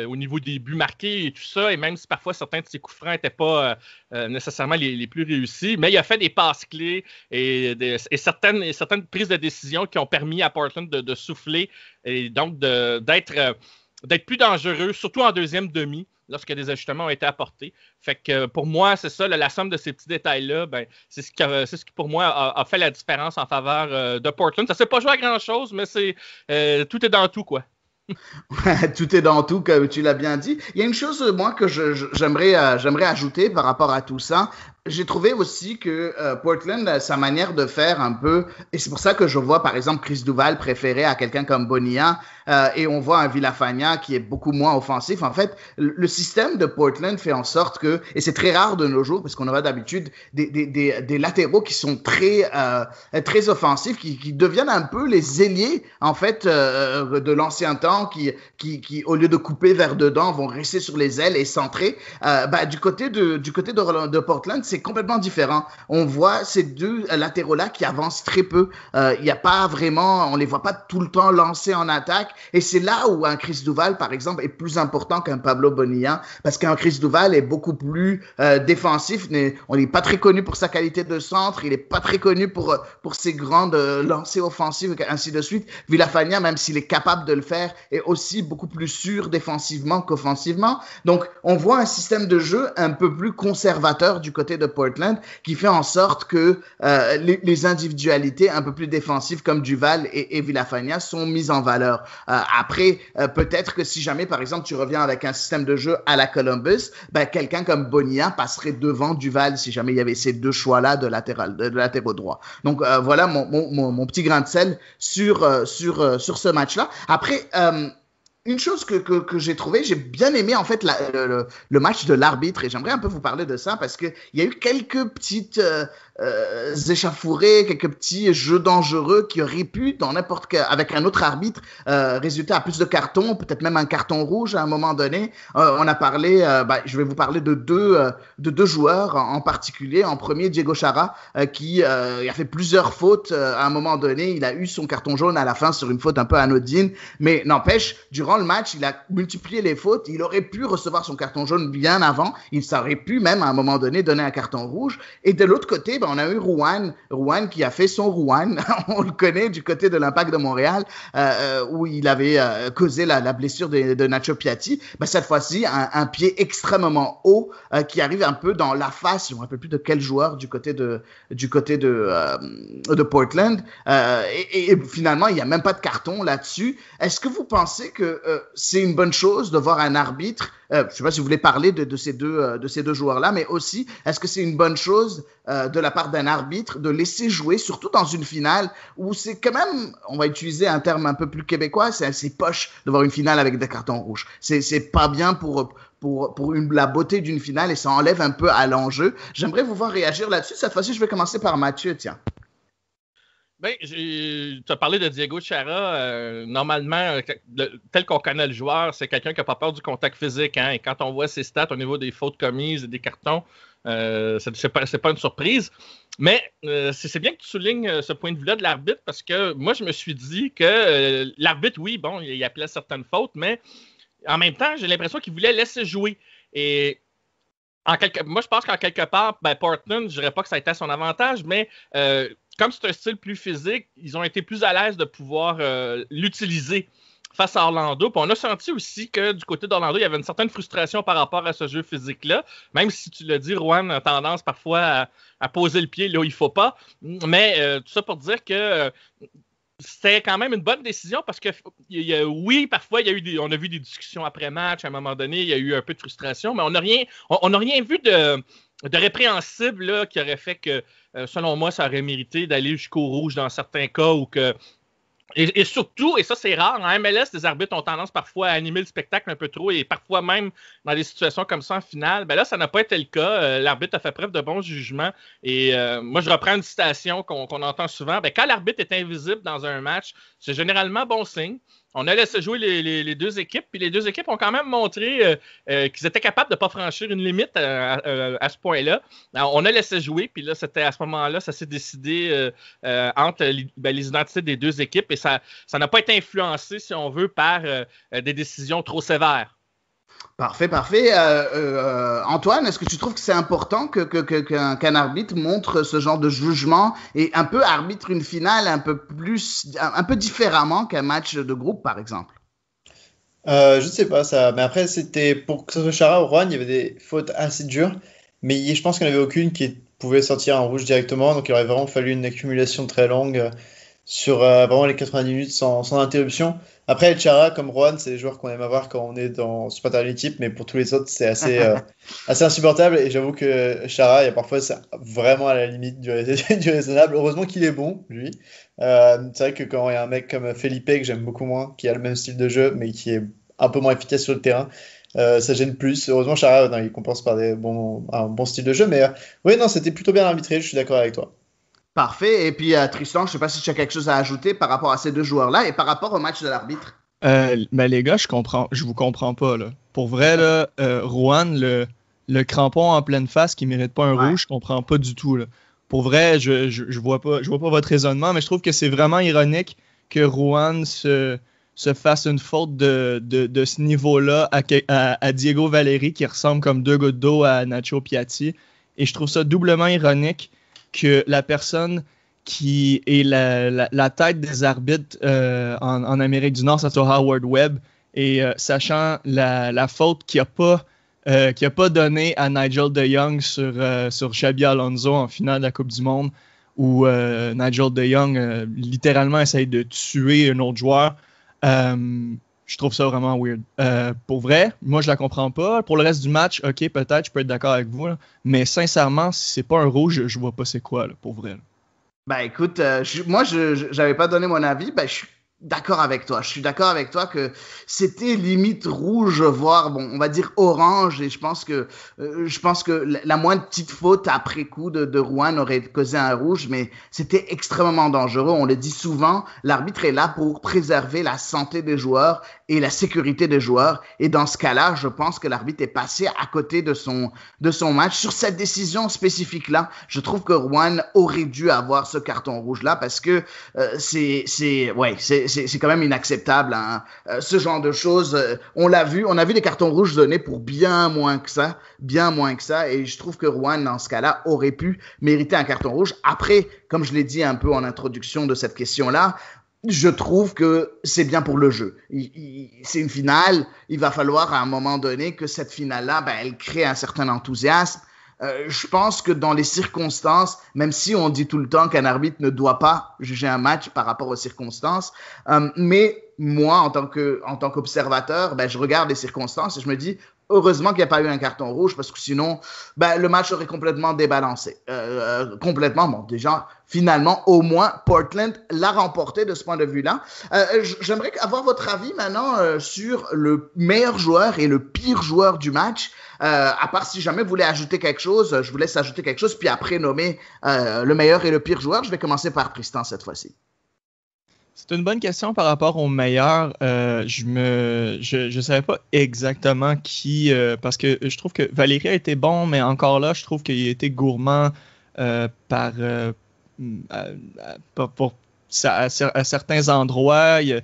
S4: au niveau des buts marqués et tout ça, et même si parfois certains de ses coups francs n'étaient pas nécessairement les plus réussis, mais il a fait des passes clés et certaines prises de décision qui ont permis à Portland de souffler et donc d'être plus dangereux, surtout en deuxième demi, lorsque des ajustements ont été apportés. Fait que pour moi, c'est ça, la somme de ces petits détails-là, ben, c'est ce qui pour moi a fait la différence en faveur de Portland. Ça ne s'est pas joué à grand-chose, mais tout est dans tout, quoi.
S2: Tout est dans tout, comme tu l'as bien dit. Il y a une chose, moi, que j'aimerais ajouter par rapport à tout ça. J'ai trouvé aussi que Portland, sa manière de faire un peu, et c'est pour ça que je vois, par exemple, Chris Duval préféré à quelqu'un comme Bonilla, et on voit un Villafania qui est beaucoup moins offensif. En fait, le système de Portland fait en sorte que, et c'est très rare de nos jours, parce qu'on aura d'habitude des latéraux qui sont très offensifs, qui deviennent un peu les ailiers, en fait, de l'ancien temps, qui, au lieu de couper vers dedans, vont rester sur les ailes et centrer. Du côté de Portland, c'est complètement différent. On voit ces deux latéraux-là qui avancent très peu. Il y a pas vraiment, on les voit pas tout le temps lancer en attaque. Et c'est là où un Chris Duval, par exemple, est plus important qu'un Pablo Bonilla, parce qu'un Chris Duval est beaucoup plus défensif. On n'est pas très connu pour sa qualité de centre, il n'est pas très connu pour ses grandes lancers offensives, ainsi de suite. Villafaña, même s'il est capable de le faire, est aussi beaucoup plus sûr défensivement qu'offensivement. Donc, on voit un système de jeu un peu plus conservateur du côté de Portland, qui fait en sorte que les individualités un peu plus défensives comme Duval et Villafaña sont mises en valeur. Après, peut-être que si jamais, par exemple, tu reviens avec un système de jeu à la Columbus, quelqu'un comme Bonilla passerait devant Duval si jamais il y avait ces deux choix-là de latéraux droit. Donc, voilà mon petit grain de sel sur ce match-là. Après, une chose que j'ai trouvé, j'ai bien aimé en fait le match de l'arbitre, et j'aimerais un peu vous parler de ça parce qu'il y a eu quelques petites échauffourées, quelques petits jeux dangereux qui auraient pu, avec un autre arbitre, résulter à plus de cartons, peut-être même un carton rouge à un moment donné. On a parlé, je vais vous parler de deux joueurs en particulier. En premier, Diego Chara, qui a fait plusieurs fautes à un moment donné. Il a eu son carton jaune à la fin sur une faute un peu anodine, mais n'empêche, durant le match, il a multiplié les fautes. Il aurait pu recevoir son carton jaune bien avant. Il aurait pu même à un moment donné donner un carton rouge. Et de l'autre côté, on a eu Rouen qui a fait son Rouen. On le connaît du côté de l'Impact de Montréal, où il avait causé la blessure de Nacho Piatti. Cette fois-ci, un pied extrêmement haut qui arrive un peu dans la face. Je ne me rappelle plus de quel joueur du côté de Portland. Et finalement, il n'y a même pas de carton là-dessus. Est-ce que vous pensez que c'est une bonne chose de voir un arbitre, je ne sais pas si vous voulez parler de ces deux joueurs-là, mais aussi, est-ce que c'est une bonne chose de la part d'un arbitre de laisser jouer, surtout dans une finale où c'est quand même, on va utiliser un terme un peu plus québécois, c'est assez poche de voir une finale avec des cartons rouges. C'est pas bien pour la beauté d'une finale et ça enlève un peu à l'enjeu. J'aimerais vous voir réagir là-dessus. Cette fois-ci, je vais commencer par Mathieu, tiens.
S4: Tu as parlé de Diego Chara. Normalement, tel qu'on connaît le joueur, c'est quelqu'un qui n'a pas peur du contact physique. Hein, et quand on voit ses stats au niveau des fautes commises et des cartons, c'est pas une surprise. Mais c'est bien que tu soulignes ce point de vue-là de l'arbitre parce que moi, je me suis dit que l'arbitre, oui, bon, il appelait certaines fautes, mais en même temps, j'ai l'impression qu'il voulait laisser jouer. Et moi, je pense qu'en quelque part, Portland, je ne dirais pas que ça a été à son avantage, mais comme c'est un style plus physique, ils ont été plus à l'aise de pouvoir l'utiliser face à Orlando. Puis on a senti aussi que du côté d'Orlando, il y avait une certaine frustration par rapport à ce jeu physique-là. Même si tu l'as dit, Rouen a tendance parfois à poser le pied là où il ne faut pas. Mais tout ça pour dire que c'était quand même une bonne décision parce que oui, parfois, on a vu des discussions après match. À un moment donné, il y a eu un peu de frustration, mais on n'a rien vu de répréhensible là, qui aurait fait que, selon moi, ça aurait mérité d'aller jusqu'au rouge dans certains cas ou que. Et surtout, et ça c'est rare, en MLS, les arbitres ont tendance parfois à animer le spectacle un peu trop et parfois même dans des situations comme ça en finale. Là, ça n'a pas été le cas. L'arbitre a fait preuve de bon jugement. Et moi, je reprends une citation qu'on entend souvent. Quand l'arbitre est invisible dans un match, c'est généralement bon signe. On a laissé jouer les deux équipes, puis les deux équipes ont quand même montré qu'ils étaient capables de ne pas franchir une limite à ce point-là. Alors, on a laissé jouer, puis là, c'était à ce moment-là, ça s'est décidé entre les identités des deux équipes, et ça n'a pas été influencé, si on veut, par des décisions trop sévères.
S2: Parfait. Antoine, est-ce que tu trouves que c'est important qu'un arbitre montre ce genre de jugement et un peu arbitre une finale un peu différemment qu'un match de groupe, par exemple?
S5: Je ne sais pas ça, mais après c'était pour que ce soit Chara ou Rouen, il y avait des fautes assez dures, mais je pense qu'il n'y en avait aucune qui pouvait sortir en rouge directement, donc il aurait vraiment fallu une accumulation très longue sur vraiment les 90 minutes sans interruption. Après, Chara comme Rouen, c'est les joueurs qu'on aime avoir quand on est supporter de l'équipe, mais pour tous les autres, c'est assez insupportable. Et j'avoue que Chara, il y a parfois c'est vraiment à la limite du raisonnable. Heureusement qu'il est bon, lui. C'est vrai que quand il y a un mec comme Felipe, que j'aime beaucoup moins, qui a le même style de jeu, mais qui est un peu moins efficace sur le terrain, ça gêne plus. Heureusement, Chara, il compense par un bon style de jeu. Mais oui, non, c'était plutôt bien arbitré, je suis d'accord avec toi.
S2: Parfait. Et puis, Tristan, je ne sais pas si tu as quelque chose à ajouter par rapport à ces deux joueurs-là et par rapport au match de l'arbitre.
S3: Les gars, je vous comprends pas. Là. Pour vrai, là, Rouen, le crampon en pleine face qui ne mérite pas un rouge, je comprends pas du tout. Là. Pour vrai, je vois pas votre raisonnement, mais je trouve que c'est vraiment ironique que Rouen se se fasse une faute de ce niveau-là à Diego Valeri qui ressemble comme deux gouttes d'eau à Nacho Piatti. Et je trouve ça doublement ironique que la personne qui est la tête des arbitres en Amérique du Nord, ça soit Howard Webb, et sachant la faute qu'il n'a pas donné à Nigel de Jong sur Xabi Alonso en finale de la Coupe du Monde, où Nigel de Jong littéralement essaye de tuer un autre joueur. Je trouve ça vraiment weird. Pour vrai, moi je la comprends pas. Pour le reste du match, ok, peut-être, je peux être d'accord avec vous, là, mais sincèrement, si c'est pas un rouge, je vois pas c'est quoi, là, pour vrai. Là.
S2: Ben écoute, moi j'avais pas donné mon avis, ben je suis d'accord avec toi. Je suis d'accord avec toi que c'était limite rouge, voire bon, on va dire orange. Et je pense que la moindre petite faute après coup de Ruan aurait causé un rouge, mais c'était extrêmement dangereux. On le dit souvent, l'arbitre est là pour préserver la santé des joueurs et la sécurité des joueurs. Et dans ce cas-là, je pense que l'arbitre est passé à côté de son match sur cette décision spécifique-là. Je trouve que Ruan aurait dû avoir ce carton rouge-là parce que c'est quand même inacceptable. Hein. Ce genre de choses, on a vu des cartons rouges donnés pour bien moins que ça. Et je trouve que Ruan, dans ce cas-là, aurait pu mériter un carton rouge. Après, comme je l'ai dit un peu en introduction de cette question-là, je trouve que c'est bien pour le jeu. C'est une finale. Il va falloir à un moment donné que cette finale-là, elle crée un certain enthousiasme. Je pense que dans les circonstances, même si on dit tout le temps qu'un arbitre ne doit pas juger un match par rapport aux circonstances, mais moi, en tant qu'observateur, je regarde les circonstances et je me dis, heureusement qu'il n'y a pas eu un carton rouge parce que sinon, le match aurait complètement débalancé. Complètement. Bon, déjà, finalement, au moins, Portland l'a remporté de ce point de vue-là. J'aimerais avoir votre avis maintenant sur le meilleur joueur et le pire joueur du match. À part si jamais vous voulez ajouter quelque chose, je vous laisse ajouter quelque chose, puis après nommer le meilleur et le pire joueur. Je vais commencer par Tristan cette fois-ci.
S3: C'est une bonne question par rapport au meilleur. Je savais pas exactement qui, parce que je trouve que Valeri a été bon, mais encore là, je trouve qu'il a été gourmand pour à certains endroits. Je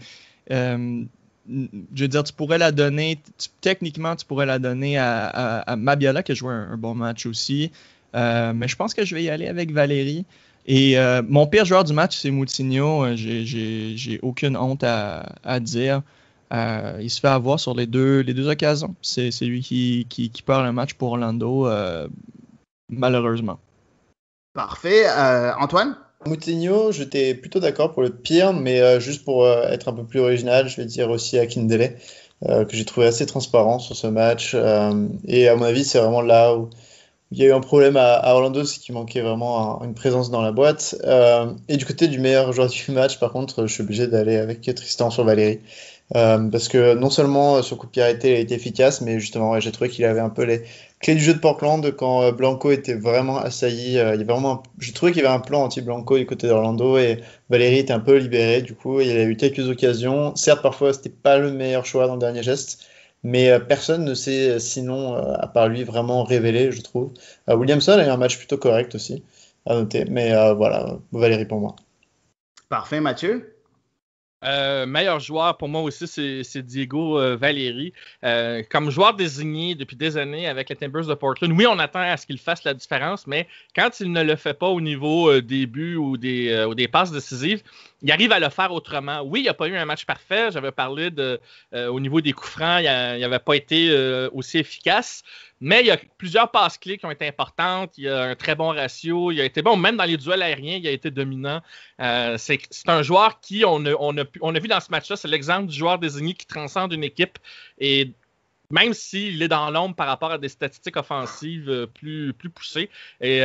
S3: veux dire, tu pourrais la donner, techniquement, tu pourrais la donner à Mabiola qui a joué un bon match aussi. Mais je pense que je vais y aller avec Valeri. Et mon pire joueur du match, c'est Moutinho. J'ai aucune honte à dire. Il se fait avoir sur les deux occasions. C'est lui qui perd le match pour Orlando, malheureusement.
S2: Parfait. Antoine?
S5: Moutinho, j'étais plutôt d'accord pour le pire, mais juste pour être un peu plus original, je vais dire aussi Akindele, que j'ai trouvé assez transparent sur ce match. Et à mon avis, c'est vraiment là où il y a eu un problème à Orlando, c'est qu'il manquait vraiment une présence dans la boîte. Et du côté du meilleur joueur du match, par contre, je suis obligé d'aller avec Tristan sur Valeri. Parce que non seulement son coup de pied arrêté il a été efficace, mais justement j'ai trouvé qu'il avait un peu les clés du jeu de Portland quand Blanco était vraiment assailli. J'ai trouvé qu'il y avait un plan anti-Blanco du côté d'Orlando et Valeri était un peu libéré. Du coup, il a eu quelques occasions. Certes, parfois c'était pas le meilleur choix dans le dernier geste, mais personne ne s'est sinon, à part lui, vraiment révélé, je trouve. Williamson a eu un match plutôt correct aussi, à noter. Mais voilà, Valeri pour moi.
S2: Parfait, Mathieu?
S4: Meilleur joueur pour moi aussi, c'est Diego Valeri. Comme joueur désigné depuis des années avec les Timbers de Portland, oui, on attend à ce qu'il fasse la différence, mais quand il ne le fait pas au niveau des buts ou des passes décisives, il arrive à le faire autrement. Oui, il n'y a pas eu un match parfait. J'avais parlé au niveau des coups francs, il n'avait pas été aussi efficace. Mais il y a plusieurs passes clés qui ont été importantes. Il y a un très bon ratio. Il a été bon, même dans les duels aériens, il a été dominant. C'est un joueur qui, on a vu dans ce match-là, c'est l'exemple du joueur désigné qui transcende une équipe. Et même s'il est dans l'ombre par rapport à des statistiques offensives plus poussées. Et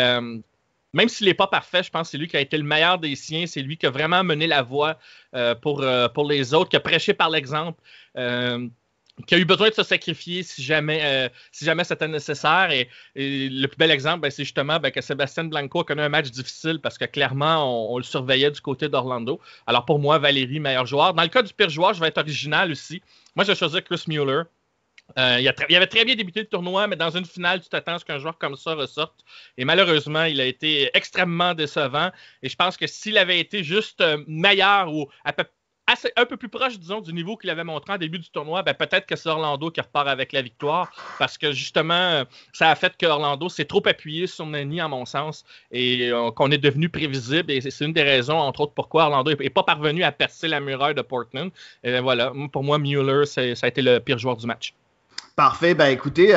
S4: même s'il n'est pas parfait, je pense que c'est lui qui a été le meilleur des siens. C'est lui qui a vraiment mené la voie pour les autres, qui a prêché par l'exemple. Qui a eu besoin de se sacrifier si jamais c'était nécessaire. Et le plus bel exemple, c'est justement que Sébastien Blanco a connu un match difficile parce que clairement, on le surveillait du côté d'Orlando. Alors pour moi, Valeri, meilleur joueur. Dans le cas du pire joueur, je vais être original aussi. Moi, je vais choisir Chris Mueller. Il avait très bien débuté le tournoi, mais dans une finale, tu t'attends à ce qu'un joueur comme ça ressorte. Et malheureusement, il a été extrêmement décevant. Et je pense que s'il avait été juste meilleur ou à un peu plus proche, disons, du niveau qu'il avait montré en début du tournoi, ben, peut-être que c'est Orlando qui repart avec la victoire, parce que justement, ça a fait que Orlando s'est trop appuyé sur Nani, en mon sens, et qu'on est devenu prévisible, et c'est une des raisons, entre autres, pourquoi Orlando n'est pas parvenu à percer la muraille de Portland. Et voilà, pour moi, Mueller, ça a été le pire joueur du match.
S2: Parfait, bah écoutez,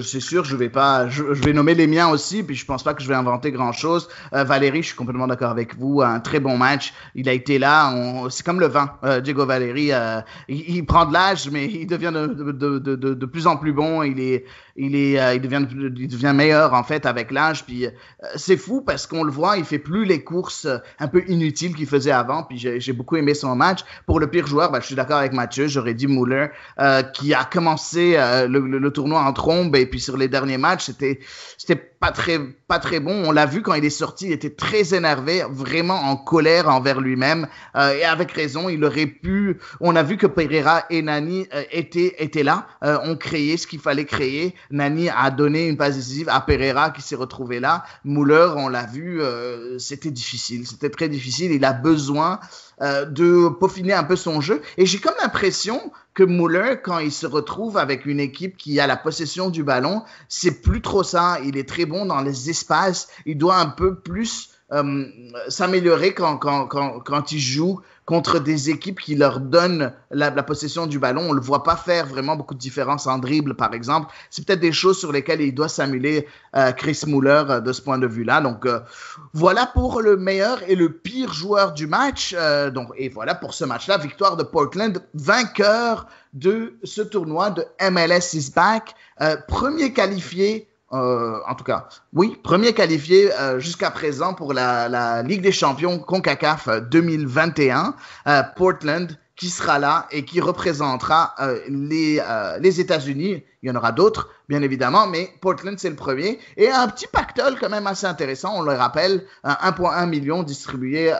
S2: c'est sûr, je vais nommer les miens aussi, puis je pense pas que je vais inventer grand chose. Valéry, je suis complètement d'accord avec vous, un très bon match. Il a été là, c'est comme le vin. Diego Valéry, il prend de l'âge, mais il devient de plus en plus bon. Il devient meilleur en fait avec l'âge. Puis c'est fou parce qu'on le voit, il fait plus les courses un peu inutiles qu'il faisait avant. Puis j'ai beaucoup aimé son match. Pour le pire joueur, bah, je suis d'accord avec Mathieu, j'aurais dit Mueller, qui a commencé le tournoi en trombe, et puis sur les derniers matchs, c'était pas très bon. On l'a vu quand il est sorti, il était très énervé, vraiment en colère envers lui-même, et avec raison. Il aurait pu. On a vu que Pereira et Nani étaient là, ont créé ce qu'il fallait créer. Nani a donné une passe décisive à Pereira qui s'est retrouvé là. Mueller, on l'a vu, c'était difficile, c'était très difficile. Il a besoin de peaufiner un peu son jeu, et j'ai comme l'impression que Mueller, quand il se retrouve avec une équipe qui a la possession du ballon, c'est plus trop ça. Il est très bon dans les espaces. Il doit un peu plus s'améliorer quand il joue contre des équipes qui leur donnent la possession du ballon. On le voit pas faire vraiment beaucoup de différence en dribble, par exemple. C'est peut-être des choses sur lesquelles il doit s'améliorer, Chris Mueller, de ce point de vue-là. Donc, voilà pour le meilleur et le pire joueur du match. Et voilà pour ce match-là. Victoire de Portland, vainqueur de ce tournoi de MLS is back. Premier qualifié. En tout cas, oui, premier qualifié jusqu'à présent pour la Ligue des Champions CONCACAF 2021. Portland qui sera là et qui représentera les États-Unis. Il y en aura d'autres, bien évidemment, mais Portland, c'est le premier. Et un petit pactole quand même assez intéressant, on le rappelle, 1,1 million distribué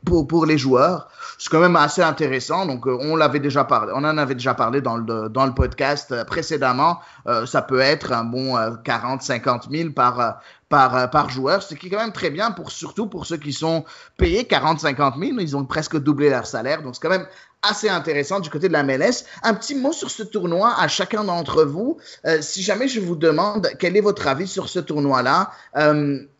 S2: pour les joueurs. C'est quand même assez intéressant, donc on en avait déjà parlé dans le podcast précédemment. Ça peut être un bon 40-50 000 par joueur, ce qui est quand même très bien, surtout pour ceux qui sont payés 40-50 000. Ils ont presque doublé leur salaire, donc c'est quand même assez intéressant du côté de la MLS. Un petit mot sur ce tournoi à chacun d'entre vous. Si jamais je vous demande quel est votre avis sur ce tournoi-là,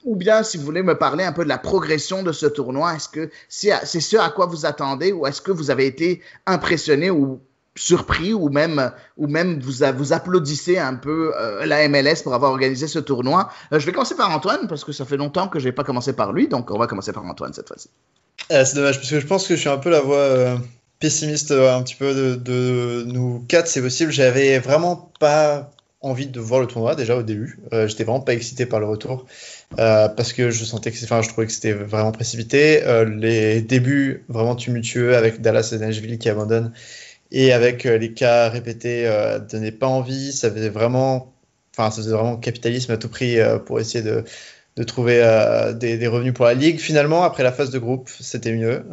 S2: ou bien si vous voulez me parler un peu de la progression de ce tournoi, est-ce que c'est ce à quoi vous attendez, ou est-ce que vous avez été impressionné ou surpris, ou même vous applaudissez un peu la MLS pour avoir organisé ce tournoi. Je vais commencer par Antoine, parce que ça fait longtemps que je n'ai pas commencé par lui, donc on va commencer par Antoine cette fois-ci.
S5: C'est dommage, parce que je pense que je suis un peu la voix pessimiste un petit peu de nous quatre, c'est possible. J'avais vraiment pas envie de voir le tournoi déjà au début. J'étais vraiment pas excité par le retour, parce que je trouvais que c'était vraiment précipité. Les débuts vraiment tumultueux avec Dallas et Nashville qui abandonnent, et avec les cas répétés, donnaient pas envie. Ça faisait vraiment capitalisme à tout prix pour essayer de trouver des revenus pour la Ligue. Finalement, après la phase de groupe, c'était mieux.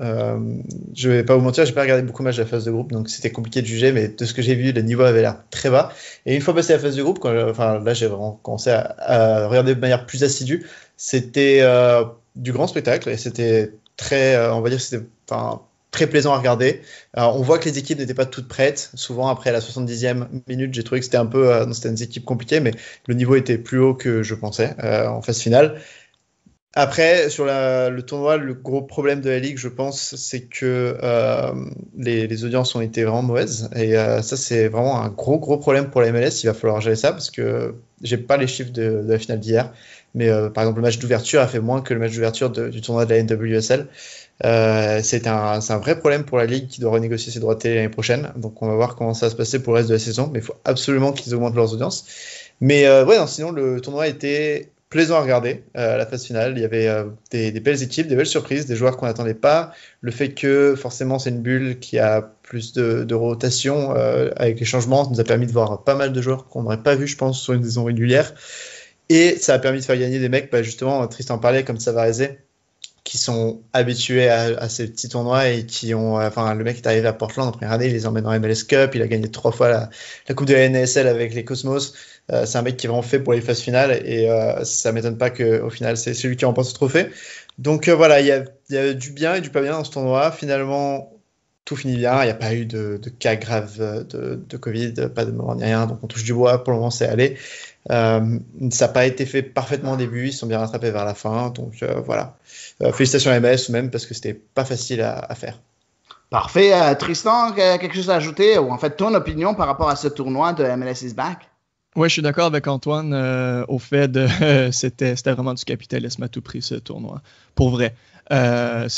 S5: Je vais pas vous mentir, j'ai pas regardé beaucoup de matchs de la phase de groupe, donc c'était compliqué de juger, mais de ce que j'ai vu, le niveau avait l'air très bas. Et une fois passé la phase de groupe, là j'ai vraiment commencé à regarder de manière plus assidue. C'était du grand spectacle, et c'était très, très plaisant à regarder. On voit que les équipes n'étaient pas toutes prêtes. Souvent, après la 70e minute, j'ai trouvé que c'était un peu c'était une équipe compliquée, mais le niveau était plus haut que je pensais en phase finale. Après, sur le tournoi, le gros problème de la Ligue, je pense, c'est que les audiences ont été vraiment mauvaises. Et ça, c'est vraiment un gros problème pour la MLS. Il va falloir gérer ça, parce que j'ai pas les chiffres de la finale d'hier. Mais par exemple, le match d'ouverture a fait moins que le match d'ouverture du tournoi de la NWSL. C'est un vrai problème pour la Ligue, qui doit renégocier ses droits de télé l'année prochaine. Donc on va voir comment ça va se passer pour le reste de la saison, mais il faut absolument qu'ils augmentent leurs audiences. Mais sinon le tournoi était plaisant à regarder. La phase finale, il y avait des belles équipes, des belles surprises, des joueurs qu'on n'attendait pas. Le fait que forcément c'est une bulle qui a plus de rotation avec les changements, ça nous a permis de voir pas mal de joueurs qu'on n'aurait pas vu, je pense, sur une saison régulière. Et ça a permis de faire gagner des mecs, justement, Tristan parlait, comme Savarese, qui sont habitués à ces petits tournois et qui ont, le mec est arrivé à Portland en première année, il les emmène en MLS Cup, il a gagné 3 fois la Coupe de la NASL avec les Cosmos. C'est un mec qui est vraiment fait pour les phases finales et ça m'étonne pas qu'au final c'est lui qui remporte ce trophée. Donc voilà, il y a du bien et du pas bien dans ce tournoi. Finalement, tout finit bien, il n'y a pas eu de cas graves de Covid, pas de mort ni rien, donc on touche du bois, pour le moment c'est allé. Ça n'a pas été fait parfaitement au début, ils se sont bien rattrapés vers la fin, donc voilà. Félicitations à MLS même parce que c'était pas facile à faire.
S2: Parfait. Tristan, quelque chose à ajouter, ou en fait ton opinion par rapport à ce tournoi de MLS is Back?
S3: Oui, je suis d'accord avec Antoine au fait de c'était vraiment du capitalisme à tout prix ce tournoi. Pour vrai. Moi,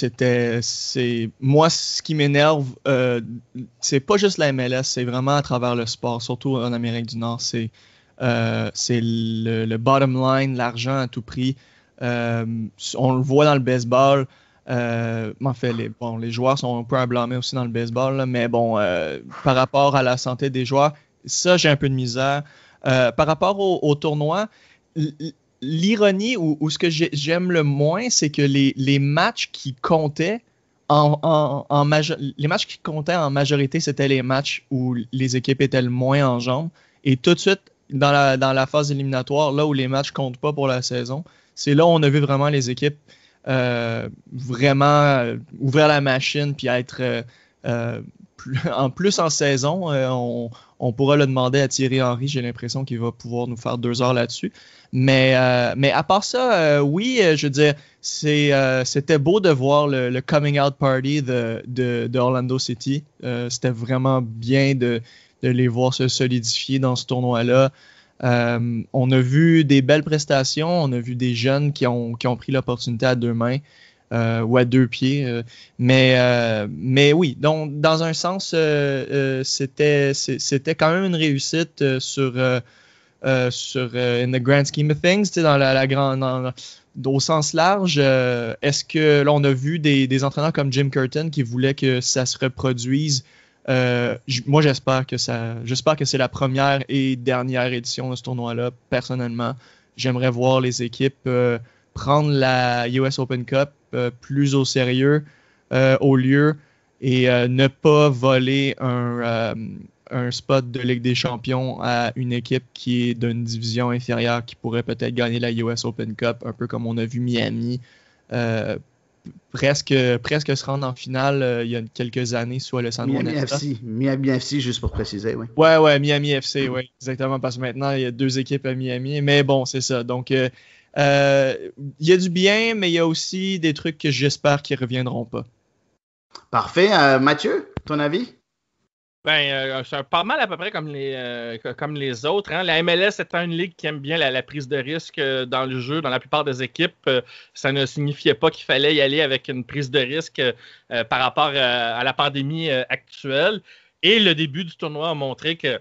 S3: ce qui m'énerve, c'est pas juste la MLS, c'est vraiment à travers le sport, surtout en Amérique du Nord. C'est le bottom line, l'argent à tout prix. On le voit dans le baseball. En fait, les joueurs sont un peu à blâmer aussi dans le baseball, là, mais bon, par rapport à la santé des joueurs, ça, j'ai un peu de misère. Par rapport au tournoi, l'ironie ou ce que j'aime le moins, c'est que les matchs qui comptaient les matchs qui comptaient en majorité, c'était les matchs où les équipes étaient le moins en jambes. Et tout de suite, dans la phase éliminatoire, là où les matchs comptent pas pour la saison, c'est là où on a vu vraiment les équipes vraiment ouvrir la machine puis être en saison. On pourra le demander à Thierry Henry. J'ai l'impression qu'il va pouvoir nous faire 2 heures là-dessus. Mais à part ça, oui, je veux dire, c'était beau de voir le coming out party de Orlando City. C'était vraiment bien de les voir se solidifier dans ce tournoi-là. On a vu des belles prestations. On a vu des jeunes qui ont pris l'opportunité à 2 mains. Ou à 2 pieds. Mais oui, donc dans un sens, c'était quand même une réussite sur in the grand scheme of things, dans la grande, au sens large. Est-ce que là on a vu des entraîneurs comme Jim Curtin qui voulaient que ça se reproduise? Moi, j'espère que c'est la première et dernière édition de ce tournoi-là. Personnellement, j'aimerais voir les équipes prendre la US Open Cup plus au sérieux au lieu et ne pas voler un spot de Ligue des Champions à une équipe qui est d'une division inférieure qui pourrait peut-être gagner la US Open Cup, un peu comme on a vu Miami presque se rendre en finale il y a quelques années, soit le San Juan FC.
S2: Miami FC, juste pour préciser, oui.
S3: Ouais, Miami FC, oui, exactement, parce que maintenant, il y a 2 équipes à Miami, mais bon, c'est ça. Donc, il y a du bien, mais il y a aussi des trucs que j'espère qu'ils ne reviendront pas.
S2: Parfait. Mathieu, ton avis?
S4: C'est pas mal à peu près comme les autres. Hein. La MLS étant une ligue qui aime bien la prise de risque dans le jeu, dans la plupart des équipes, ça ne signifiait pas qu'il fallait y aller avec une prise de risque par rapport à la pandémie actuelle. Et le début du tournoi a montré que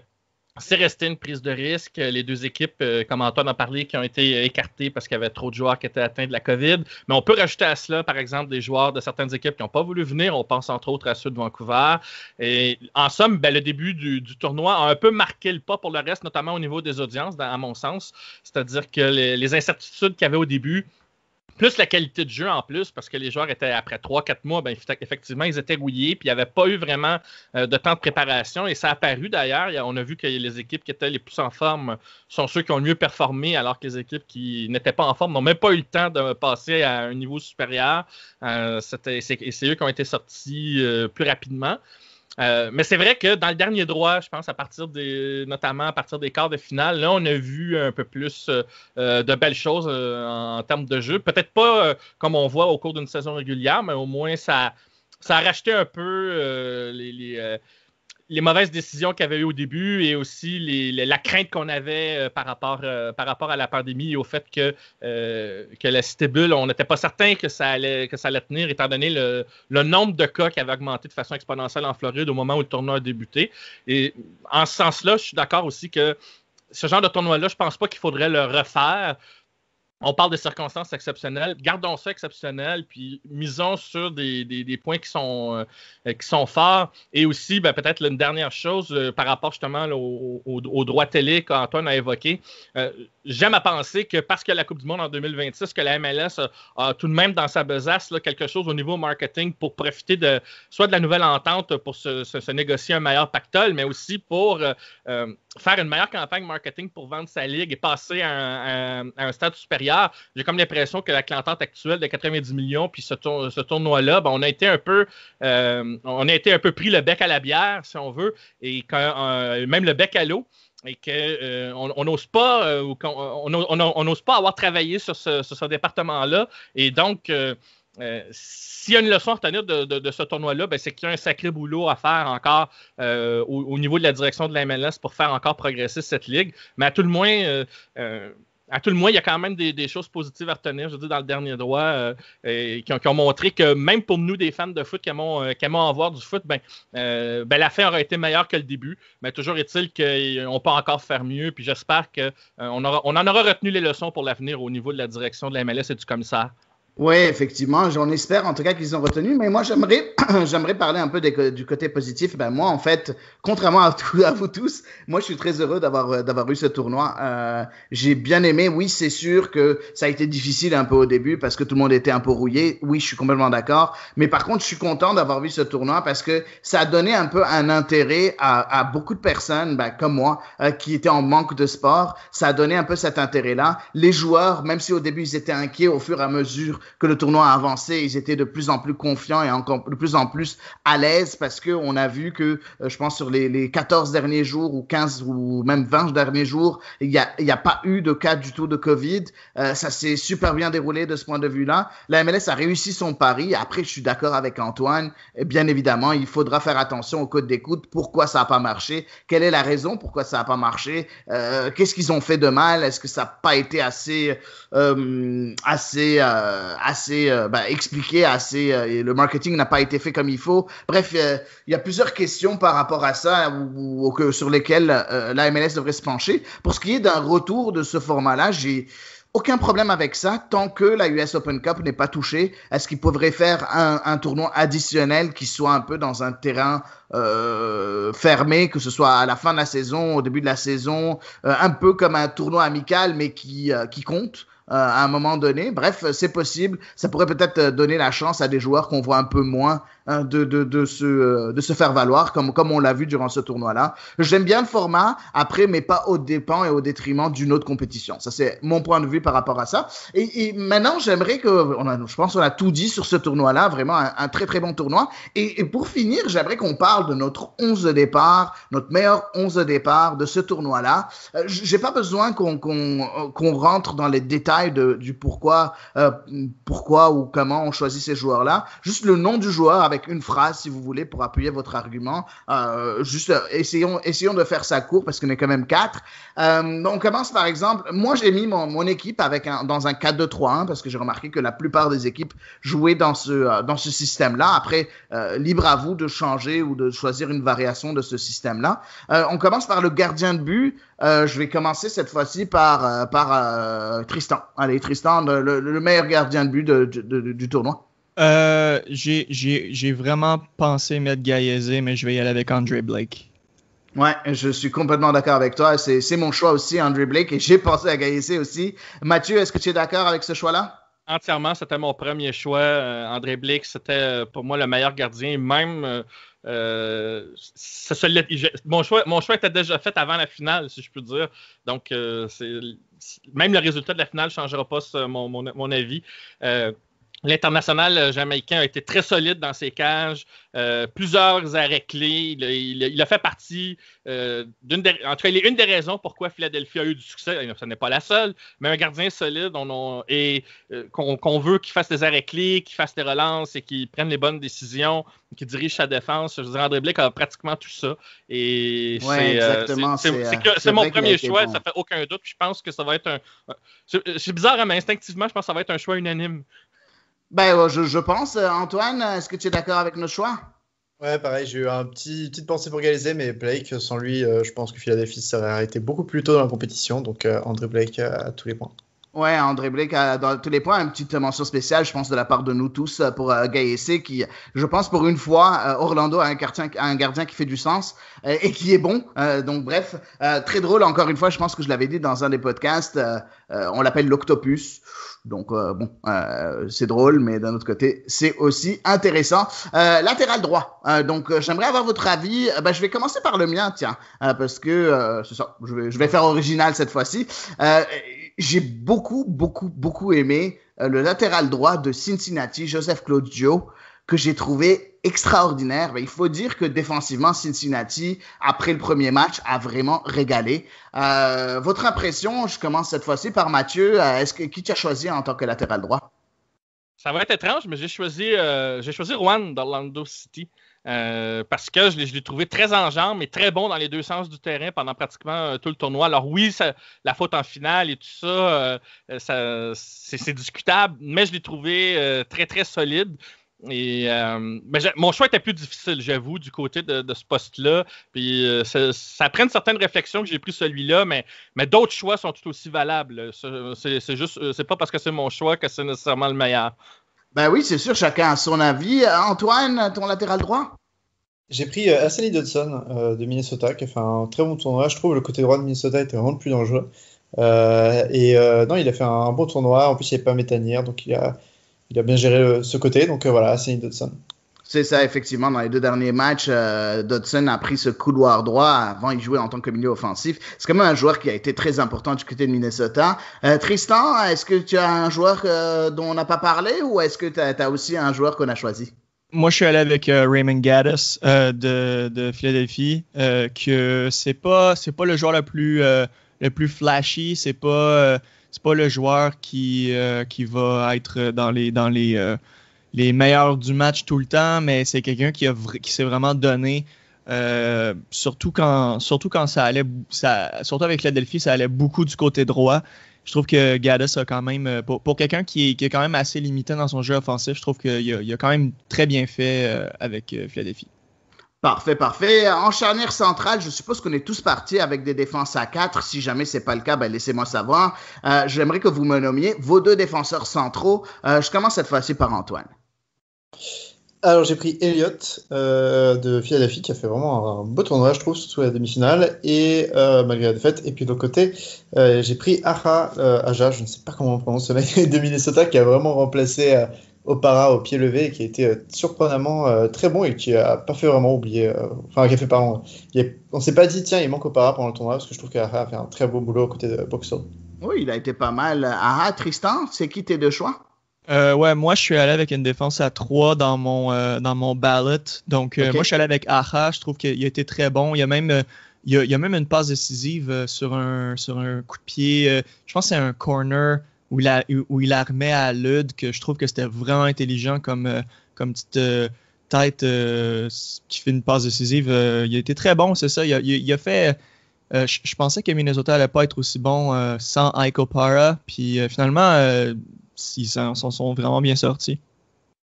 S4: c'est resté une prise de risque. Les 2 équipes, comme Antoine a parlé, qui ont été écartées parce qu'il y avait trop de joueurs qui étaient atteints de la COVID. Mais on peut rajouter à cela, par exemple, des joueurs de certaines équipes qui n'ont pas voulu venir. On pense entre autres à ceux de Vancouver. Et en somme, le début du tournoi a un peu marqué le pas pour le reste, notamment au niveau des audiences, à mon sens. C'est-à-dire que les incertitudes qu'il y avait au début, plus la qualité de jeu en plus, parce que les joueurs étaient, après 3-4 mois, effectivement, ils étaient rouillés, puis il n'y avait pas eu vraiment de temps de préparation, et ça a apparu d'ailleurs. On a vu que les équipes qui étaient les plus en forme sont ceux qui ont le mieux performé, alors que les équipes qui n'étaient pas en forme n'ont même pas eu le temps de passer à un niveau supérieur. C'est eux qui ont été sortis plus rapidement. Mais c'est vrai que dans le dernier droit, je pense, notamment à partir des quarts de finale, là, on a vu un peu plus de belles choses en termes de jeu. Peut-être pas comme on voit au cours d'une saison régulière, mais au moins ça a racheté un peu les mauvaises décisions qu'il y avait eu au début et aussi la crainte qu'on avait par rapport à la pandémie et au fait que la Cité Bulle, on n'était pas certain que ça allait tenir, étant donné le nombre de cas qui avait augmenté de façon exponentielle en Floride au moment où le tournoi a débuté. Et en ce sens-là, je suis d'accord aussi que ce genre de tournoi-là, je ne pense pas qu'il faudrait le refaire. On parle de circonstances exceptionnelles. Gardons ça exceptionnel, puis misons sur des points qui sont forts. Et aussi, peut-être une dernière chose par rapport justement au droit télé qu'Antoine a évoqué. j'aime à penser que parce qu'il y a la Coupe du Monde en 2026, que la MLS a tout de même dans sa besace là, quelque chose au niveau marketing pour profiter soit de la nouvelle entente pour se négocier un meilleur pactole, mais aussi pour faire une meilleure campagne marketing pour vendre sa ligue et passer à un stade supérieur. J'ai comme l'impression que avec l'entente actuelle de 90 millions puis ce tournoi-là, on a été un peu pris le bec à la bière, si on veut, et même le bec à l'eau. Et qu'on n'ose pas, on n'ose pas avoir travaillé sur ce département-là. Et donc, s'il y a une leçon à retenir de ce tournoi-là, c'est qu'il y a un sacré boulot à faire encore au niveau de la direction de la MLS pour faire encore progresser cette ligue. Mais à tout le moins, il y a quand même des choses positives à retenir. Je veux dire, dans le dernier droit, qui ont montré que même pour nous, des fans de foot qui aimons en voir du foot, la fin aurait été meilleure que le début. Mais toujours est-il qu'on peut encore faire mieux. Puis j'espère qu'on en aura retenu les leçons pour l'avenir au niveau de la direction de la MLS et du commissaire.
S2: Oui, effectivement, j'en espère en tout cas qu'ils ont retenu, mais moi j'aimerais parler un peu du côté positif. Moi, en fait, contrairement à vous tous, moi je suis très heureux d'avoir eu ce tournoi. J'ai bien aimé. Oui, c'est sûr que ça a été difficile un peu au début parce que tout le monde était un peu rouillé. Oui, je suis complètement d'accord. Mais par contre, je suis content d'avoir vu ce tournoi parce que ça a donné un peu un intérêt à beaucoup de personnes, comme moi, qui étaient en manque de sport. Ça a donné un peu cet intérêt-là. Les joueurs, même si au début ils étaient inquiets, au fur et à mesure que le tournoi a avancé, ils étaient de plus en plus confiants et encore de plus en plus à l'aise parce que on a vu que, je pense, sur les 14 derniers jours ou 15 ou même 20 derniers jours, il y a pas eu de cas du tout de COVID. Ça s'est super bien déroulé de ce point de vue-là. La MLS a réussi son pari. Après, je suis d'accord avec Antoine. Bien évidemment, il faudra faire attention au code d'écoute. Pourquoi ça n'a pas marché? Quelle est la raison pourquoi ça n'a pas marché? Qu'est-ce qu'ils ont fait de mal? Est-ce que ça n'a pas été assez expliqué, le marketing n'a pas été fait comme il faut. Bref, il y a plusieurs questions par rapport à ça sur lesquelles la MLS devrait se pencher. Pour ce qui est d'un retour de ce format-là, j'ai aucun problème avec ça tant que la US Open Cup n'est pas touchée. Est-ce qu'ils pourraient faire un tournoi additionnel qui soit un peu dans un terrain fermé, que ce soit à la fin de la saison, au début de la saison, un peu comme un tournoi amical mais qui compte à un moment donné. Bref, c'est possible. Ça pourrait peut-être donner la chance à des joueurs qu'on voit un peu moins de se faire valoir, comme on l'a vu durant ce tournoi-là. J'aime bien le format, après, mais pas au dépens et au détriment d'une autre compétition. Ça, c'est mon point de vue par rapport à ça. Et maintenant, j'aimerais je pense qu'on a tout dit sur ce tournoi-là, vraiment un très, très bon tournoi. Et pour finir, j'aimerais qu'on parle de notre 11 de départ, notre meilleur 11 de départ de ce tournoi-là. J'ai pas besoin qu'on rentre dans les détails du pourquoi ou comment on choisit ces joueurs-là. Juste le nom du joueur avec une phrase, si vous voulez, pour appuyer votre argument. Essayons de faire ça court parce qu'on est quand même 4. On commence par exemple, moi j'ai mis mon équipe dans un 4-2-3-1 parce que j'ai remarqué que la plupart des équipes jouaient dans ce système-là. Après, libre à vous de changer ou de choisir une variation de ce système-là. On commence par le gardien de but. Je vais commencer cette fois-ci par Tristan. Allez, Tristan, le meilleur gardien de but du tournoi.
S3: J'ai vraiment pensé mettre Gallese, mais je vais y aller avec Andre Blake.
S2: Ouais, je suis complètement d'accord avec toi. C'est mon choix aussi, Andre Blake, et j'ai pensé à Gallese aussi. Mathieu, est-ce que tu es d'accord avec ce choix-là?
S4: Entièrement, c'était mon premier choix. André Blake, c'était pour moi le meilleur gardien. Même mon choix était déjà fait avant la finale, si je peux dire. Donc, même le résultat de la finale ne changera pas mon avis. L'international jamaïcain a été très solide dans ses cages, plusieurs arrêts clés. Il a fait partie en tout cas, il est une des raisons pourquoi Philadelphie a eu du succès. Ce n'est pas la seule, mais un gardien solide qu'on veut qu'il fasse des arrêts clés, qu'il fasse des relances et qu'il prenne les bonnes décisions, qu'il dirige sa défense. Je veux dire, André Blake a pratiquement tout ça. Et c'est mon premier choix, bon. Ça fait aucun doute. Je pense que ça va être c'est bizarre, mais instinctivement, je pense que ça va être un choix unanime.
S2: Je pense. Antoine, est-ce que tu es d'accord avec nos choix?
S5: Ouais, pareil, j'ai eu une petite pensée pour Gallese, mais Blake, sans lui, je pense que Philadelphie serait arrêté beaucoup plus tôt dans la compétition. Donc, André Blake à tous les points.
S2: Ouais, André Blake dans tous les points, une petite mention spéciale, je pense, de la part de nous tous pour Gaëssé, qui, je pense, pour une fois, Orlando a un gardien qui fait du sens et qui est bon. Donc, bref, très drôle, encore une fois, je pense que je l'avais dit dans un des podcasts, on l'appelle l'Octopus. Donc, c'est drôle, mais d'un autre côté, c'est aussi intéressant. Latéral droit. Donc, j'aimerais avoir votre avis. Je vais commencer par le mien, tiens, parce que c'est ça, je vais faire original cette fois-ci. J'ai beaucoup aimé le latéral droit de Cincinnati, Joseph Claudio, que j'ai trouvé extraordinaire. Il faut dire que défensivement, Cincinnati, après le premier match, a vraiment régalé. Votre impression, je commence cette fois-ci par Mathieu. Qui tu as choisi en tant que latéral droit?
S4: Ça va être étrange, mais j'ai choisi Juan d'Orlando City. Parce que je l'ai trouvé très en jambes et très bon dans les deux sens du terrain pendant pratiquement tout le tournoi. Alors oui, la faute en finale et tout ça, c'est discutable, mais je l'ai trouvé très, très solide. Et mon choix était plus difficile, j'avoue, du côté de ce poste-là. Puis ça prend une certaine réflexion que j'ai pris celui-là, mais d'autres choix sont tout aussi valables. C'est pas parce que c'est mon choix que c'est nécessairement le meilleur.
S2: Ben oui, c'est sûr, chacun a son avis. Antoine, ton latéral droit?
S5: J'ai pris Anthony Dodson de Minnesota, qui a fait un très bon tournoi. Je trouve le côté droit de Minnesota était vraiment le plus dangereux. Non, il a fait un bon tournoi. En plus, il n'y avait pas Métanière, donc il a bien géré ce côté. Donc voilà, Anthony Dodson.
S2: C'est ça, effectivement. Dans les deux derniers matchs, Dodson a pris ce couloir droit. Avant, il jouait en tant que milieu offensif. C'est quand même un joueur qui a été très important du côté de Minnesota. Tristan, est-ce que tu as un joueur dont on n'a pas parlé ou est-ce que tu as aussi un joueur qu'on a choisi?
S3: Moi, je suis allé avec Raymond Gaddis de Philadelphie, que c'est pas le joueur le plus flashy, c'est pas le joueur qui va être dans les meilleurs du match tout le temps, mais c'est quelqu'un qui s'est vraiment donné, surtout avec Philadelphie, ça allait beaucoup du côté droit. Je trouve que Gaddis a quand même, pour quelqu'un qui est quand même assez limité dans son jeu offensif, je trouve qu'il a quand même très bien fait avec Philadelphie.
S2: Parfait. En charnière centrale, je suppose qu'on est tous partis avec des défenses à 4. Si jamais c'est pas le cas, laissez-moi savoir. J'aimerais que vous me nommiez vos deux défenseurs centraux. Je commence cette fois-ci par Antoine.
S5: Alors, j'ai pris Elliott de Philadelphie, qui a fait vraiment un beau tournoi, je trouve, surtout à la demi-finale, et malgré la défaite. Et puis de l'autre côté, j'ai pris Aja, je ne sais pas comment on prononce ce mec, de Minnesota, qui a vraiment remplacé Opara au pied levé, et qui a été surprenamment très bon, et qui a pas fait vraiment oublier, qui a fait, pardon, on s'est pas dit, tiens, il manque Opara pendant le tournoi, parce que je trouve qu'Aja a fait un très beau boulot aux côtés de Boxer.
S2: Oui, il a été pas mal. Tristan, c'est qui tes deux choix?
S3: Moi, je suis allé avec une défense à 3 dans mon ballot. Donc,
S2: Okay.
S3: Moi, je suis allé avec Aja. Je trouve qu'il a été très bon. Il y a même une passe décisive sur un coup de pied. Je pense que c'est un corner où il la remet à Lud, que je trouve que c'était vraiment intelligent comme petite tête qui fait une passe décisive. Il a été très bon, c'est ça. Il a fait... je pensais que Minnesota allait pas être aussi bon sans Ike Opara. Puis finalement... ils s'en sont vraiment bien sortis.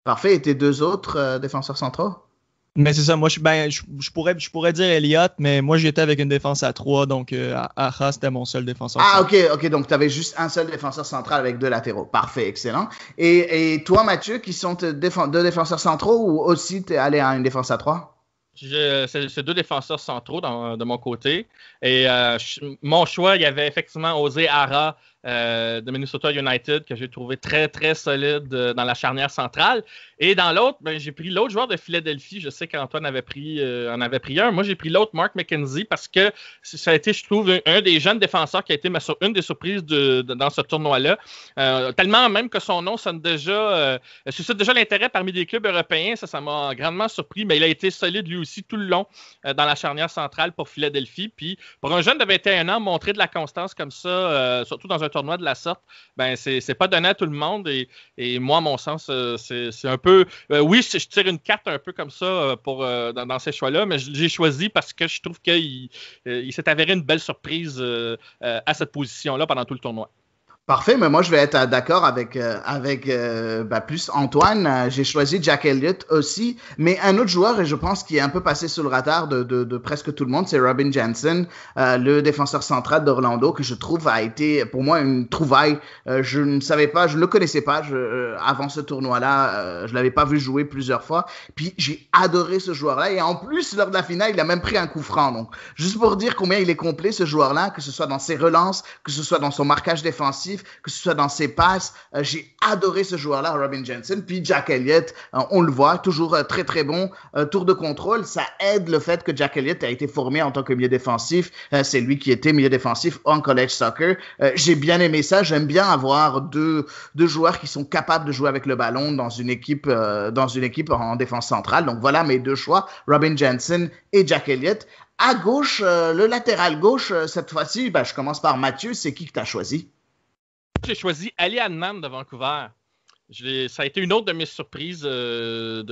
S2: Parfait. Et tes deux autres défenseurs centraux?
S3: Mais c'est ça. Moi, je pourrais dire Elliott, mais moi, j'étais avec une défense à 3, donc Aja, c'était mon seul défenseur central.
S2: OK. Donc, tu avais juste un seul défenseur central avec deux latéraux. Parfait, excellent. Et toi, Mathieu, qui sont deux défenseurs centraux ou aussi tu es allé à une défense à 3?
S4: C'est deux défenseurs centraux de mon côté. Et mon choix, il y avait effectivement Osé Ara de Minnesota United, que j'ai trouvé très, très solide dans la charnière centrale. Et dans l'autre, j'ai pris l'autre joueur de Philadelphie. Je sais qu'Antoine en avait pris un. Moi, j'ai pris l'autre, Mark McKenzie, parce que ça a été, je trouve, un des jeunes défenseurs qui a été une des surprises dans ce tournoi-là. Tellement même que son nom suscite déjà l'intérêt parmi des clubs européens. Ça m'a grandement surpris, mais il a été solide lui aussi tout le long dans la charnière centrale pour Philadelphie. Puis pour un jeune de 21 ans, montrer de la constance comme ça, surtout dans un tournoi de la sorte, c'est pas donné à tout le monde. Et moi, à mon sens, c'est un peu... oui, je tire une carte un peu comme ça dans ces choix-là, mais j'ai choisi parce que je trouve qu'il s'est avéré une belle surprise à cette position-là pendant tout le tournoi.
S2: Parfait, mais moi je vais être d'accord avec plus Antoine. J'ai choisi Jack Elliott aussi, mais un autre joueur et je pense qui est un peu passé sous le radar de presque tout le monde, c'est Robin Jansen, le défenseur central d'Orlando que je trouve a été pour moi une trouvaille. Je ne savais pas, je ne le connaissais pas avant ce tournoi-là. Je l'avais pas vu jouer plusieurs fois. Puis j'ai adoré ce joueur-là et en plus lors de la finale il a même pris un coup franc. Donc juste pour dire combien il est complet ce joueur-là, que ce soit dans ses relances, que ce soit dans son marquage défensif, que ce soit dans ses passes. J'ai adoré ce joueur-là, Robin Jansen. Puis Jack Elliott, on le voit, toujours très, très bon. Tour de contrôle, ça aide le fait que Jack Elliott a été formé en tant que milieu défensif. C'est lui qui était milieu défensif en college soccer. J'ai bien aimé ça. J'aime bien avoir deux joueurs qui sont capables de jouer avec le ballon dans une équipe en défense centrale. Donc voilà mes deux choix, Robin Jansen et Jack Elliott. À gauche, le latéral gauche, cette fois-ci, je commence par Mathieu. C'est qui que tu as choisi?
S4: J'ai choisi Ali Adnan de Vancouver. Ça a été une autre de mes surprises du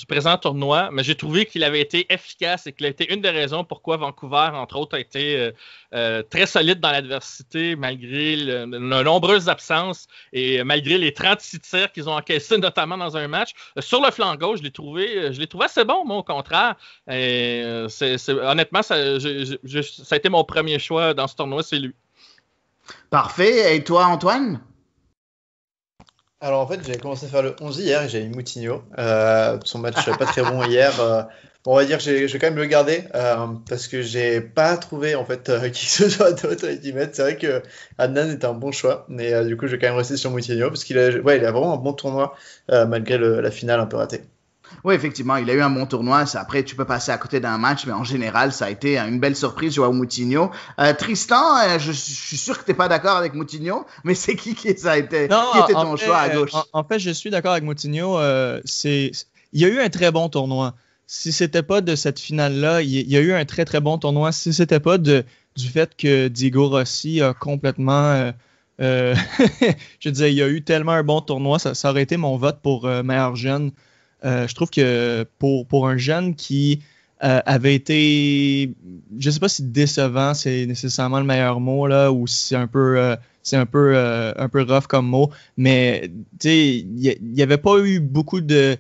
S4: présent tournoi, mais j'ai trouvé qu'il avait été efficace et qu'il a été une des raisons pourquoi Vancouver, entre autres, a été très solide dans l'adversité malgré les nombreuses absences et malgré les 36 tirs qu'ils ont encaissés, notamment dans un match. Sur le flanc gauche, je l'ai trouvé assez bon, moi, au contraire. Et, honnêtement, ça a été mon premier choix dans ce tournoi, c'est lui.
S2: Parfait. Et toi, Antoine?
S5: Alors en fait, j'avais commencé à faire le 11 hier et j'avais mis Moutinho. Son match pas très bon hier. On va dire que je vais quand même le garder parce que j'ai pas trouvé en fait qui que ce soit d'autre à y mettre. C'est vrai que Adnan est un bon choix, mais du coup je vais quand même rester sur Moutinho parce il a vraiment un bon tournoi malgré la finale un peu ratée.
S2: Oui, effectivement, il a eu un bon tournoi. Après, tu peux passer à côté d'un match, mais en général, ça a été une belle surprise, Joao Moutinho. Tristan, je suis sûr que tu n'es pas d'accord avec Moutinho, mais c'est qui était ton choix à gauche?
S3: En fait, je suis d'accord avec Moutinho. Il y a eu un très bon tournoi. Si c'était pas de cette finale-là, il y a eu un très, très bon tournoi. Si c'était pas du fait que Diego Rossi a complètement... je disais, il y a eu tellement un bon tournoi, ça aurait été mon vote pour meilleur jeune. Je trouve que pour un jeune qui avait été, je sais pas si décevant c'est nécessairement le meilleur mot là, ou si c'est un peu rough comme mot, mais tu sais, il y avait pas eu beaucoup de,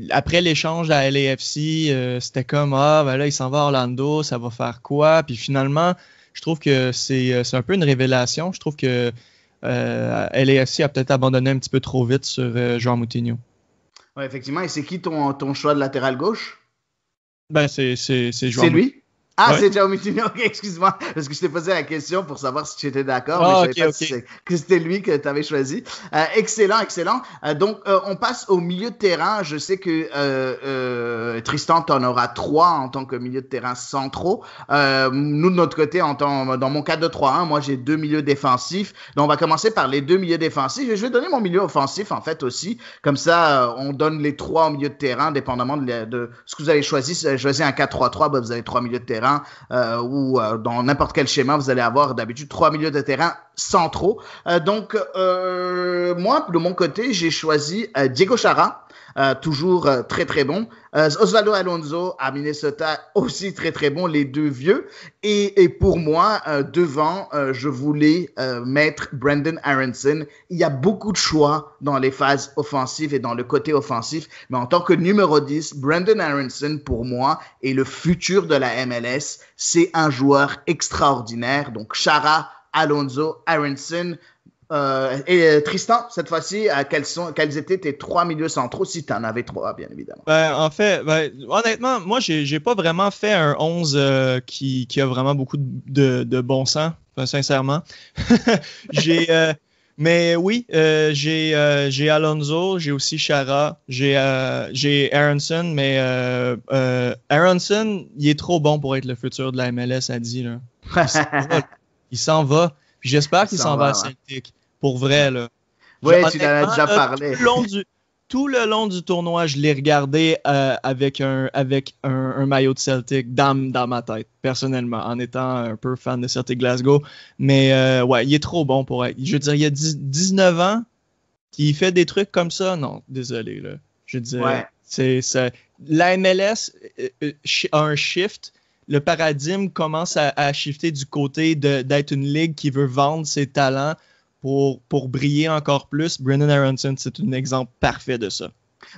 S3: après l'échange à LAFC, c'était comme là il s'en va à Orlando, ça va faire quoi? Puis finalement, je trouve que c'est un peu une révélation. Je trouve que LAFC a peut-être abandonné un petit peu trop vite sur Joao Moutinho.
S2: Oui, effectivement. Et c'est qui ton choix de latéral gauche?
S3: C'est Joao.
S2: C'est lui? Ah,
S3: ouais.
S2: c'est Joao Moutinho. Ok, excuse-moi. Parce que je t'ai posé la question pour savoir si tu étais d'accord. Mais je savais pas que c'était lui que tu avais choisi. Excellent. Donc, on passe au milieu de terrain. Je sais que Tristan, tu en auras 3 en tant que milieu de terrain centraux. Nous, de notre côté, dans mon 4-2-3-1, moi, j'ai 2 milieux défensifs. Donc, on va commencer par les 2 milieux défensifs. Et je vais donner mon milieu offensif, en fait, aussi. Comme ça, on donne les 3 au milieu de terrain, dépendamment de ce que vous avez choisi. Si vous avez choisi un 4-3-3, vous avez 3 milieux de terrain. Ou dans n'importe quel schéma, vous allez avoir d'habitude 3 milieux de terrain centraux. Donc, moi, de mon côté, j'ai choisi Diego Chara. Toujours très très bon. Osvaldo Alonso à Minnesota aussi très très bon, les deux vieux. Et pour moi, devant, je voulais mettre Brenden Aaronson. Il y a beaucoup de choix dans les phases offensives et dans le côté offensif, mais en tant que numéro 10, Brenden Aaronson pour moi est le futur de la MLS. C'est un joueur extraordinaire. Donc Chara, Alonso, Aaronson. Et Tristan, cette fois-ci, quels étaient tes 3 milieux centraux, si tu en avais 3, bien évidemment?
S3: En fait, honnêtement, moi, j'ai pas vraiment fait un 11 qui a vraiment beaucoup de bon sens, sincèrement. Mais oui, j'ai Alonso, j'ai aussi Chara, j'ai Aaronson, mais Aaronson, il est trop bon pour être le futur de la MLS, a dit. Là. Il s'en va. Puis j'espère qu'il s'en va à Celtic. Pour vrai, là.
S2: Oui, tu en as déjà parlé.
S3: Tout le long du tournoi, je l'ai regardé avec un maillot de Celtic dans ma tête, personnellement, en étant un peu fan de Celtic Glasgow. Mais il est trop bon pour être. Je veux dire, il y a 19 ans, qu'il fait des trucs comme ça. Non, désolé, là. Je veux dire, la MLS a un shift. le paradigme commence à shifter du côté d'être une ligue qui veut vendre ses talents pour briller encore plus. Brendan Aronson, c'est un exemple parfait de ça.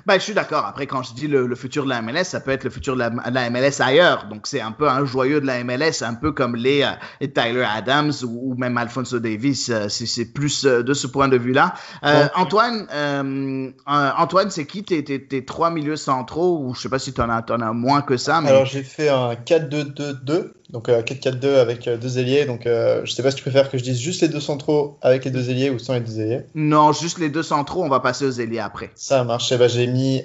S2: Ben, je suis d'accord. Après, quand je dis le futur de la MLS, ça peut être le futur de la MLS ailleurs. Donc, c'est un peu un joyeux de la MLS, un peu comme les Tyler Adams ou même Alphonso Davies. C'est plus de ce point de vue-là. Antoine, c'est qui tes 3 milieux centraux? Ou je sais pas si t'en as moins que ça. Mais...
S5: Alors, j'ai fait un 4-2-2-2. Donc 4-4-2 avec 2 ailiers. Donc je sais pas si tu préfères que je dise juste les 2 centraux avec les 2 ailiers ou sans les 2 ailiers.
S2: Non, juste les 2 centraux. On va passer aux ailiers après.
S5: Ça marche. J'ai mis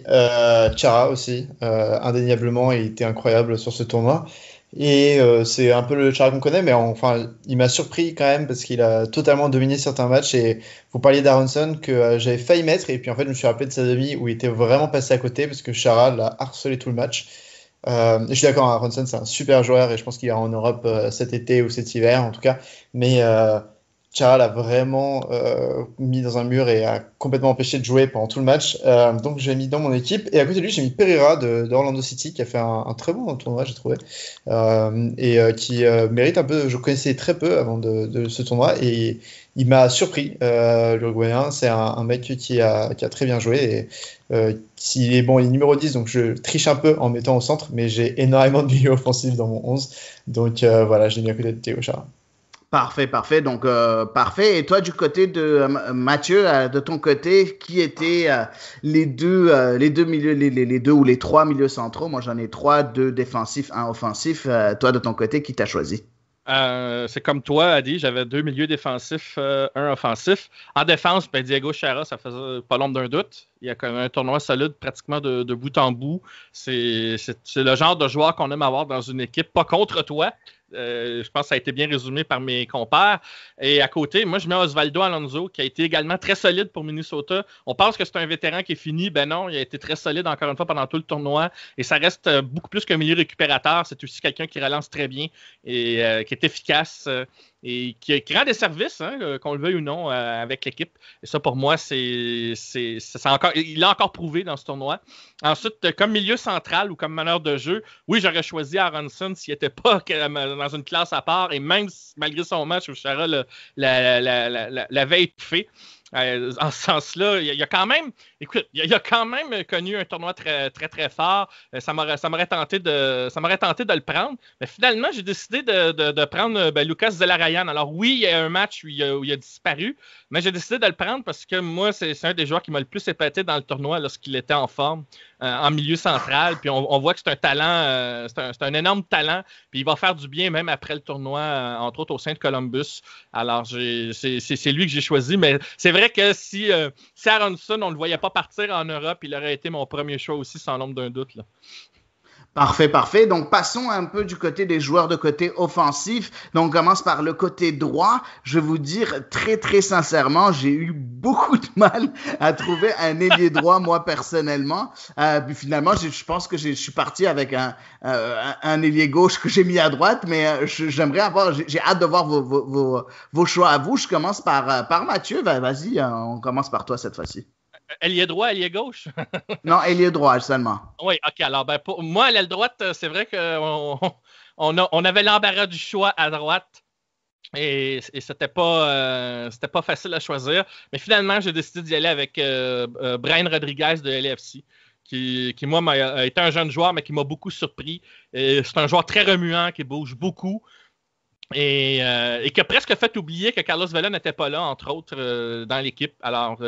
S5: Chara aussi. Indéniablement, il était incroyable sur ce tournoi. Et c'est un peu le Chara qu'on connaît, mais enfin, il m'a surpris quand même parce qu'il a totalement dominé certains matchs. Et vous parliez d'Aronson que j'avais failli mettre. Et puis en fait, je me suis rappelé de sa demi où il était vraiment passé à côté parce que Chara l'a harcelé tout le match. Je suis d'accord, Aronson c'est un super joueur et je pense qu'il ira en Europe cet été ou cet hiver en tout cas, mais Chara l'a vraiment mis dans un mur et a complètement empêché de jouer pendant tout le match, donc j'ai mis dans mon équipe, et à côté de lui j'ai mis Pereira d'Orlando City qui a fait un très bon tournoi j'ai trouvé, qui mérite un peu. Je connaissais très peu avant de ce tournoi et il m'a surpris, l'Uruguayen. C'est un mec qui a très bien joué et il est numéro 10, donc je triche un peu en mettant au centre, mais j'ai énormément de milieux offensifs dans mon 11, donc voilà, je l'ai mis à côté de Théo Chara.
S2: Parfait. Donc, parfait. Et toi, du côté de Mathieu, de ton côté, qui étaient les deux milieux, les 2 ou les 3 milieux centraux? Moi, j'en ai 3, 2 défensifs, 1 offensif. Toi, de ton côté, qui t'as choisi?
S4: C'est comme toi, Adi, j'avais 2 milieux défensifs, 1 offensif. En défense, Diego Chara, ça faisait pas l'ombre d'un doute. Il y a quand même un tournoi solide pratiquement de bout en bout. C'est le genre de joueur qu'on aime avoir dans une équipe, pas contre toi. Je pense que ça a été bien résumé par mes compères. Et à côté, moi, je mets Osvaldo Alonso, qui a été également très solide pour Minnesota. On pense que c'est un vétéran qui est fini. Ben non, il a été très solide encore une fois pendant tout le tournoi. Et ça reste beaucoup plus qu'un milieu récupérateur. C'est aussi quelqu'un qui relance très bien et qui est efficace et qui rend des services, qu'on le veuille ou non, avec l'équipe. Et ça, pour moi, il l'a encore prouvé dans ce tournoi. Ensuite, comme milieu central ou comme meneur de jeu, oui, j'aurais choisi Aronson s'il n'était pas dans une classe à part, et même malgré son match où Chara l'avait étouffé. En ce sens-là, il a quand même connu un tournoi très, très, très fort. Ça m'aurait tenté de le prendre. Mais finalement, j'ai décidé de prendre Lucas Zelarayan. Alors oui, il y a un match où il a disparu, mais j'ai décidé de le prendre parce que moi, c'est un des joueurs qui m'a le plus épaté dans le tournoi lorsqu'il était en forme, en milieu central. Puis on voit que c'est un talent, c'est un énorme talent. Puis il va faire du bien même après le tournoi, entre autres au sein de Columbus. Alors c'est lui que j'ai choisi. Mais c'est vrai que si Aronson, on ne le voyait pas partir en Europe, il aurait été mon premier choix aussi, sans l'ombre d'un doute, là.
S2: Parfait. Donc, passons un peu du côté des joueurs de côté offensif. Donc, on commence par le côté droit. Je vais vous dire très, très sincèrement, j'ai eu beaucoup de mal à trouver un ailier droit, moi, personnellement. Puis finalement, je pense que je suis parti avec un ailier gauche que j'ai mis à droite, mais j'ai hâte de voir vos choix à vous. Je commence par Mathieu. Vas-y, on commence par toi cette fois-ci.
S4: Ailier droit, ailier gauche?
S2: Non, ailier droit seulement.
S4: Oui, OK. Alors, pour moi, à l'aile droite, c'est vrai qu'on avait l'embarras du choix à droite et c'était pas facile à choisir. Mais finalement, j'ai décidé d'y aller avec Brian Rodriguez de LAFC, qui moi, a été un jeune joueur, mais qui m'a beaucoup surpris. C'est un joueur très remuant, qui bouge beaucoup. Et qui a presque fait oublier que Carlos Vela n'était pas là, entre autres, dans l'équipe. Alors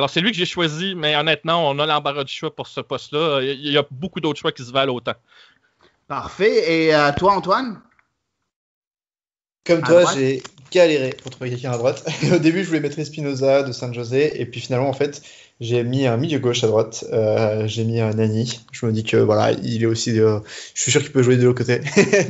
S4: c'est lui que j'ai choisi, mais honnêtement, on a l'embarras du choix pour ce poste-là. Il y a beaucoup d'autres choix qui se valent autant.
S2: Parfait. Et toi, Antoine?
S5: Comme toi, j'ai galéré pour trouver quelqu'un à droite. Au début, je voulais mettre Espinoza de San José, et puis finalement, en fait, j'ai mis un milieu gauche à droite. J'ai mis un Nani. Je me dis que voilà, il est aussi. Je suis sûr qu'il peut jouer de l'autre côté,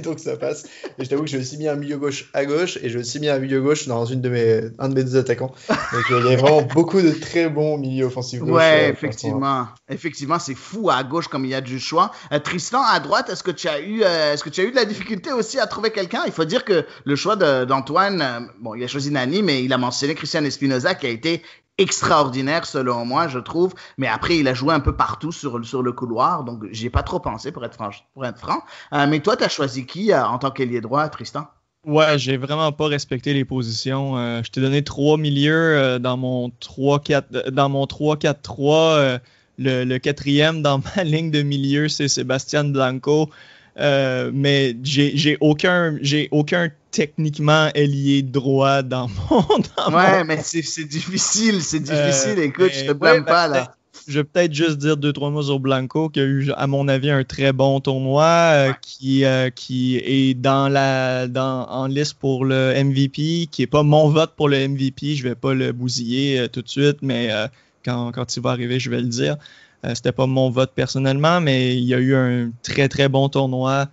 S5: donc ça passe. Et je t'avoue que j'ai aussi mis un milieu gauche à gauche, et j'ai aussi mis un milieu gauche dans un de mes 2 attaquants. Donc il y a vraiment beaucoup de très bons milieux offensifs gauche.
S2: Ouais, effectivement, c'est fou à gauche comme il y a du choix. Tristan, à droite, est-ce que tu as eu de la difficulté aussi à trouver quelqu'un? Il faut dire que le choix d'Antoine, il a choisi Nani, mais il a mentionné Christian Espinoza qui a été extraordinaire selon moi, je trouve. Mais après, il a joué un peu partout sur le couloir, donc j'y ai pas trop pensé pour être franc. Mais toi, tu as choisi qui en tant qu'ailier droit, Tristan?
S3: Ouais, j'ai vraiment pas respecté les positions. Je t'ai donné 3 milieux dans mon 3-4-3. Le quatrième dans ma ligne de milieu, c'est Sébastien Blanco. Mais j'ai aucun techniquement ailier droit dans mon...
S2: mais c'est difficile. Écoute, je te blâme pas là.
S3: Je vais peut-être juste dire 2-3 mots sur Blanco, qui a eu, à mon avis, un très bon tournoi, qui est en liste pour le MVP, qui n'est pas mon vote pour le MVP. Je ne vais pas le bousiller tout de suite, mais quand il va arriver, je vais le dire. C'était pas mon vote personnellement, mais il y a eu un très, très bon tournoi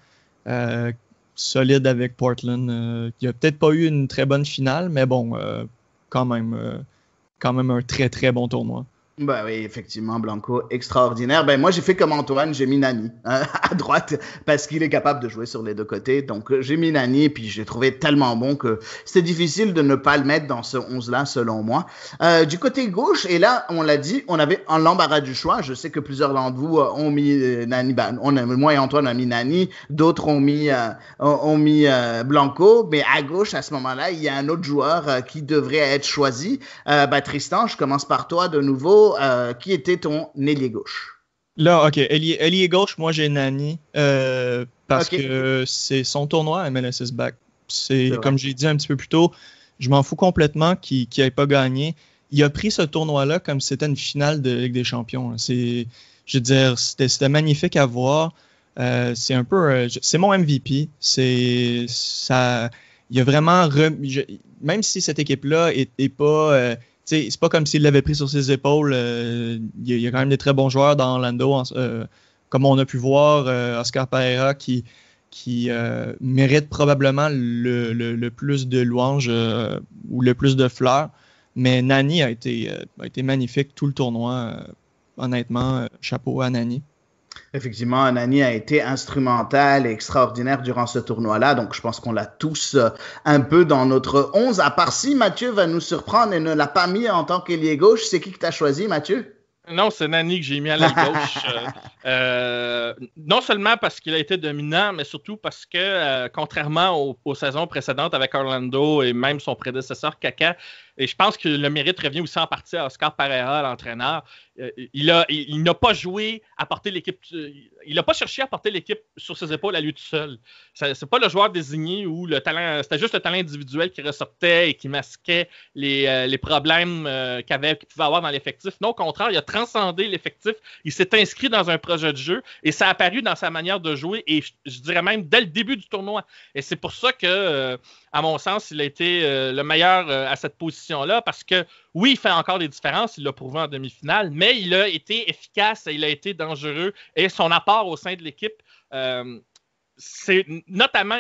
S3: solide avec Portland. Il n'y a peut-être pas eu une très bonne finale, mais bon, quand même un très, très bon tournoi.
S2: Ben oui, effectivement, Blanco, extraordinaire. Ben moi, j'ai fait comme Antoine, j'ai mis Nani à droite parce qu'il est capable de jouer sur les deux côtés. Donc, j'ai mis Nani et puis je l'ai trouvé tellement bon que c'était difficile de ne pas le mettre dans ce 11-là, selon moi. Du côté gauche, et là, on l'a dit, on avait l'embarras du choix. Je sais que plusieurs d'entre vous ont mis Nani. Moi et Antoine on a mis Nani. D'autres ont mis Blanco. Mais à gauche, à ce moment-là, il y a un autre joueur qui devrait être choisi. Tristan, je commence par toi de nouveau. Qui était ton ailier gauche?
S3: Là, OK. Ailier gauche, moi, j'ai Nani. Parce que c'est son tournoi, MLS is back. C'est comme j'ai dit un petit peu plus tôt, je m'en fous complètement qu'il n'ait pas gagné. Il a pris ce tournoi-là comme si c'était une finale de Ligue des Champions. Je veux dire, c'était magnifique à voir. C'est un peu... c'est mon MVP. Il a vraiment... même si cette équipe-là n'est pas... c'est pas comme s'il l'avait pris sur ses épaules. Il y a quand même des très bons joueurs dans Orlando, comme on a pu voir, Oscar Pereira qui mérite probablement le plus de louanges ou le plus de fleurs. Mais Nani a été magnifique tout le tournoi. Honnêtement, chapeau à Nani.
S2: Effectivement, Nani a été instrumental et extraordinaire durant ce tournoi-là. Donc, je pense qu'on l'a tous un peu dans notre 11. À part si Mathieu va nous surprendre et ne l'a pas mis en tant qu'ailier gauche, c'est qui que tu as choisi, Mathieu?
S4: Non, c'est Nani que j'ai mis à l'aile gauche. Non seulement parce qu'il a été dominant, mais surtout parce que, contrairement aux saisons précédentes avec Orlando et même son prédécesseur Kaka, et je pense que le mérite revient aussi en partie à Oscar Pereira, l'entraîneur. Il n'a pas joué à porter l'équipe. Il n'a pas cherché à porter l'équipe sur ses épaules à lui tout seul. C'est pas le joueur désigné où le talent, c'était juste le talent individuel qui ressortait et qui masquait les problèmes qu'il pouvait avoir dans l'effectif. Non, au contraire, il a transcendé l'effectif. Il s'est inscrit dans un projet de jeu et ça a apparu dans sa manière de jouer et je dirais même dès le début du tournoi. Et c'est pour ça que, à mon sens, il a été le meilleur à cette position-là parce que, oui, il fait encore des différences, il l'a prouvé en demi-finale, mais il a été efficace, il a été dangereux et son apport au sein de l'équipe, c'est notamment,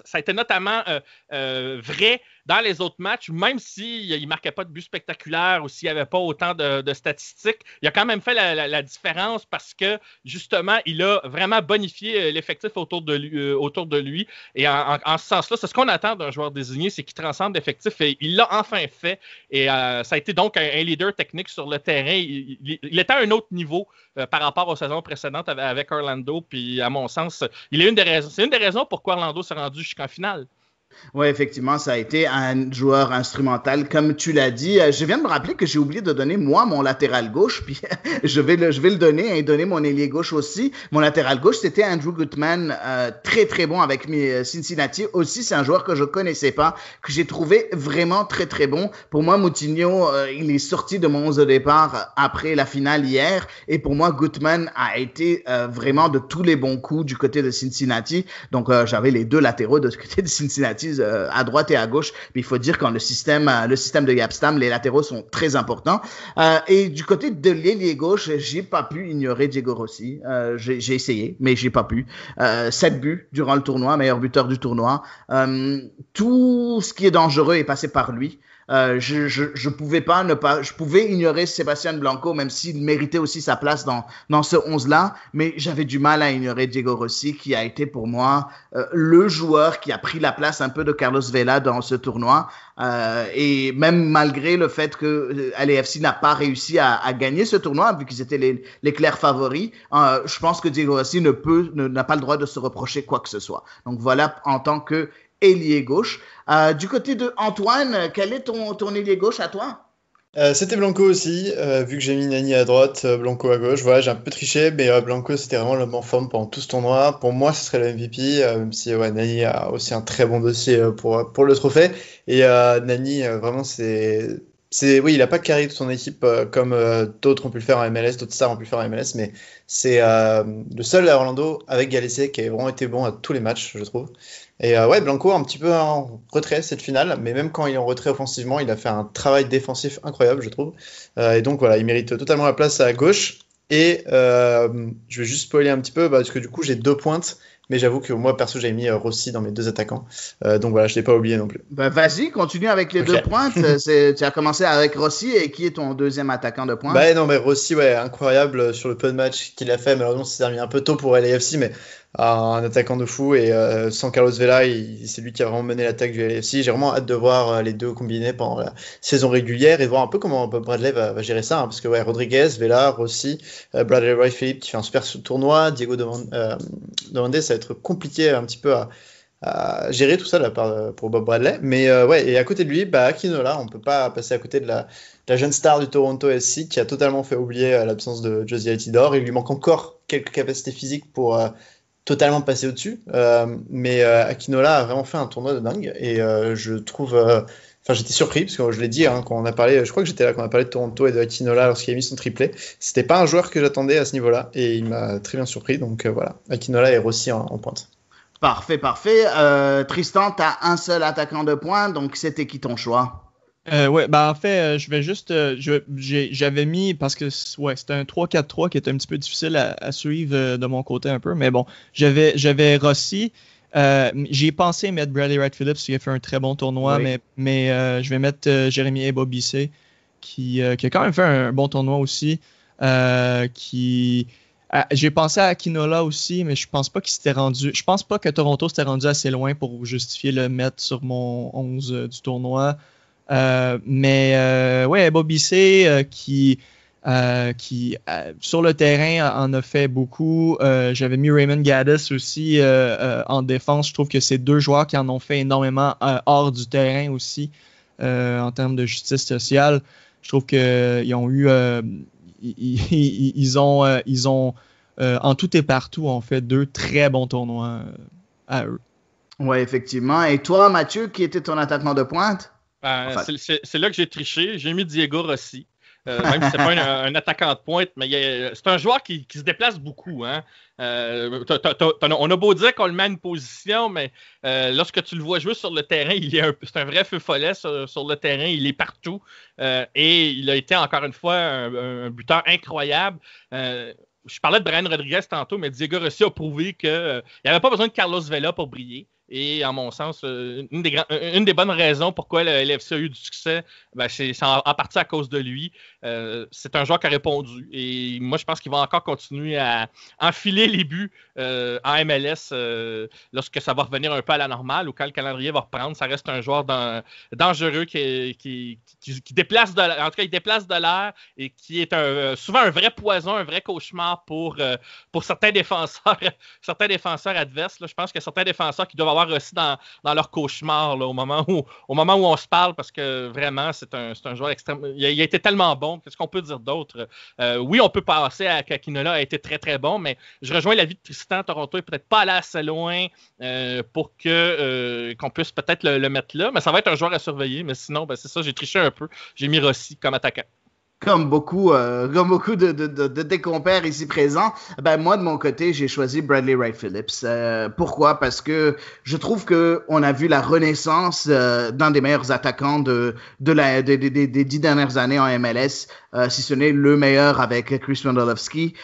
S4: ça a été notamment vrai dans les autres matchs, même s'il ne marquait pas de but spectaculaire ou s'il n'y avait pas autant de statistiques, il a quand même fait la différence parce que, justement, il a vraiment bonifié l'effectif autour de lui. Et en ce sens-là, c'est ce qu'on attend d'un joueur désigné, c'est qu'il transcende l'effectif et il l'a enfin fait. Et ça a été donc un leader technique sur le terrain. Il était à un autre niveau par rapport aux saisons précédentes avec Orlando. Puis, à mon sens, c'est une des raisons pourquoi Orlando s'est rendu jusqu'en finale.
S2: Oui, effectivement, ça a été un joueur instrumental, comme tu l'as dit. Je viens de me rappeler que j'ai oublié de donner, moi, mon latéral gauche, puis je vais le donner et donner mon ailier gauche aussi. Mon latéral gauche, c'était Andrew Gutman, très, très bon avec Cincinnati. Aussi, c'est un joueur que je connaissais pas, que j'ai trouvé vraiment très, très bon. Pour moi, Moutinho, il est sorti de mon 11 de départ après la finale hier, et pour moi, Gutman a été vraiment de tous les bons coups du côté de Cincinnati. Donc, j'avais les deux latéraux de ce côté de Cincinnati, à droite et à gauche. Puis il faut dire qu'en le système de Yapstam, les latéraux sont très importants. Et du côté de l'ailier gauche, j'ai pas pu ignorer Diego Rossi. J'ai essayé, mais j'ai pas pu. 7 buts durant le tournoi, meilleur buteur du tournoi. Tout ce qui est dangereux est passé par lui. je pouvais pas ne pas, je pouvais ignorer Sébastien Blanco, même s'il méritait aussi sa place dans ce 11-là, mais j'avais du mal à ignorer Diego Rossi, qui a été pour moi le joueur qui a pris la place un peu de Carlos Vela dans ce tournoi. Et même malgré le fait que LAFC n'a pas réussi à gagner ce tournoi, vu qu'ils étaient les clairs favoris, je pense que Diego Rossi n'a pas le droit de se reprocher quoi que ce soit. Donc voilà, en tant que ailier gauche. Du côté de Antoine, quel est ton ailier gauche à toi?
S5: C'était Blanco aussi, vu que j'ai mis Nani à droite, Blanco à gauche. Voilà, j'ai un peu triché, mais Blanco c'était vraiment l'homme en forme pendant tout ce tournoi. Pour moi, ce serait le MVP, même si Nani a aussi un très bon dossier pour le trophée. Et Nani, vraiment, oui, il a pas carré toute son équipe comme d'autres ont pu le faire en MLS, d'autres stars ont pu le faire en MLS, mais c'est le seul à Orlando avec Galese qui a vraiment été bon à tous les matchs, je trouve. Et ouais, Blanco un petit peu en retrait cette finale, mais même quand il est en retrait offensivement, il a fait un travail défensif incroyable, je trouve. Et donc voilà, il mérite totalement la place à gauche. Et je vais juste spoiler un petit peu, parce que du coup j'ai 2 pointes, mais j'avoue que moi perso j'avais mis Rossi dans mes 2 attaquants. Donc voilà, je l'ai pas oublié non plus.
S2: Vas-y, continue avec les 2 pointes. Tu as commencé avec Rossi, et qui est ton deuxième attaquant de pointe?
S5: Non, mais Rossi, ouais, incroyable sur le peu de match qu'il a fait. Malheureusement, c'est terminé un peu tôt pour LAFC, mais un attaquant de fou. Et sans Carlos Vela, c'est lui qui a vraiment mené l'attaque du LAFC. J'ai vraiment hâte de voir les deux combinés pendant la saison régulière et voir un peu comment Bob Bradley va gérer ça. Parce que ouais, Rodriguez, Vela, Rossi, Bradley Wright-Phillips qui fait un super tournoi, Diego Demandé, ça va être compliqué un petit peu à gérer tout ça de la part pour Bob Bradley. Mais ouais, et à côté de lui, Akinola, on peut pas passer à côté de la jeune star du Toronto FC qui a totalement fait oublier l'absence de Jozy Altidore. Il lui manque encore quelques capacités physiques pour totalement passer au-dessus. Mais Akinola a vraiment fait un tournoi de dingue. Et je trouve... Enfin, j'étais surpris, parce que je l'ai dit, quand on a parlé... Je crois que j'étais là quand on a parlé de Toronto et de Akinola lorsqu'il a mis son triplé. C'était pas un joueur que j'attendais à ce niveau-là. Et il m'a très bien surpris. Donc voilà, Akinola est Rossi en pointe.
S2: Parfait. Tristan, tu as un seul attaquant de pointe, donc c'était qui ton choix?
S3: Ouais, en fait, je vais juste. J'avais mis, parce que ouais, c'était un 3-4-3 qui était un petit peu difficile à suivre de mon côté un peu, mais bon, j'avais Rossi. J'ai pensé mettre Bradley Wright-Phillips qui a fait un très bon tournoi, oui. mais je vais mettre Jérémy Ebobisse qui a quand même fait un bon tournoi aussi. J'ai pensé à Akinola aussi, mais je pense pas qu'il s'était rendu. Je pense pas que Toronto s'était rendu assez loin pour justifier le mettre sur mon 11 du tournoi. Ouais, Ebobisse qui sur le terrain en a fait beaucoup. J'avais mis Raymond Gaddis aussi en défense. Je trouve que c'est 2 joueurs qui en ont fait énormément hors du terrain aussi en termes de justice sociale. Je trouve qu'ils ont eu ils ont en tout et partout en fait 2 très bons tournois à eux.
S2: Oui, effectivement. Et toi, Mathieu, qui était ton attaquant de pointe?
S4: C'est là que j'ai triché. J'ai mis Diego Rossi. Même si c'est pas un attaquant de pointe, mais c'est un joueur qui se déplace beaucoup. Hein. On a beau dire qu'on le met à une position, mais lorsque tu le vois jouer sur le terrain, c'est un vrai feu follet sur le terrain. Il est partout. Et il a été encore une fois un buteur incroyable. Je parlais de Brian Rodriguez tantôt, mais Diego Rossi a prouvé qu'il n'y avait pas besoin de Carlos Vela pour briller. Et à mon sens, une des bonnes raisons pourquoi le LFC a eu du succès, c'est en partie à cause de lui. C'est un joueur qui a répondu. Et moi, je pense qu'il va encore continuer à enfiler les buts en MLS lorsque ça va revenir un peu à la normale ou quand le calendrier va reprendre. Ça reste un joueur dangereux qui déplace de l'air. En tout cas, il déplace de l'air et qui est souvent un vrai poison, un vrai cauchemar pour certains défenseurs adverses. Là. Je pense qu'il y a certains défenseurs qui doivent avoir aussi dans leur cauchemar là, au moment où on se parle, parce que vraiment c'est un joueur extrêmement. Il a été tellement bon. Qu'est-ce qu'on peut dire d'autre? Oui, on peut passer à Akinola a été très très bon, mais je rejoins l'avis de Tristan. Toronto est peut-être pas allé assez loin pour qu'on puisse peut-être le mettre là, mais ça va être un joueur à surveiller. Mais sinon, c'est ça, j'ai triché un peu. J'ai mis Rossi comme attaquant.
S2: Comme beaucoup de tes compères ici présents, moi, de mon côté, j'ai choisi Bradley Wright-Phillips. Pourquoi? Parce que je trouve qu'on a vu la renaissance d'un des meilleurs attaquants des 10 dernières années en MLS, si ce n'est le meilleur avec Chris Wondolowski.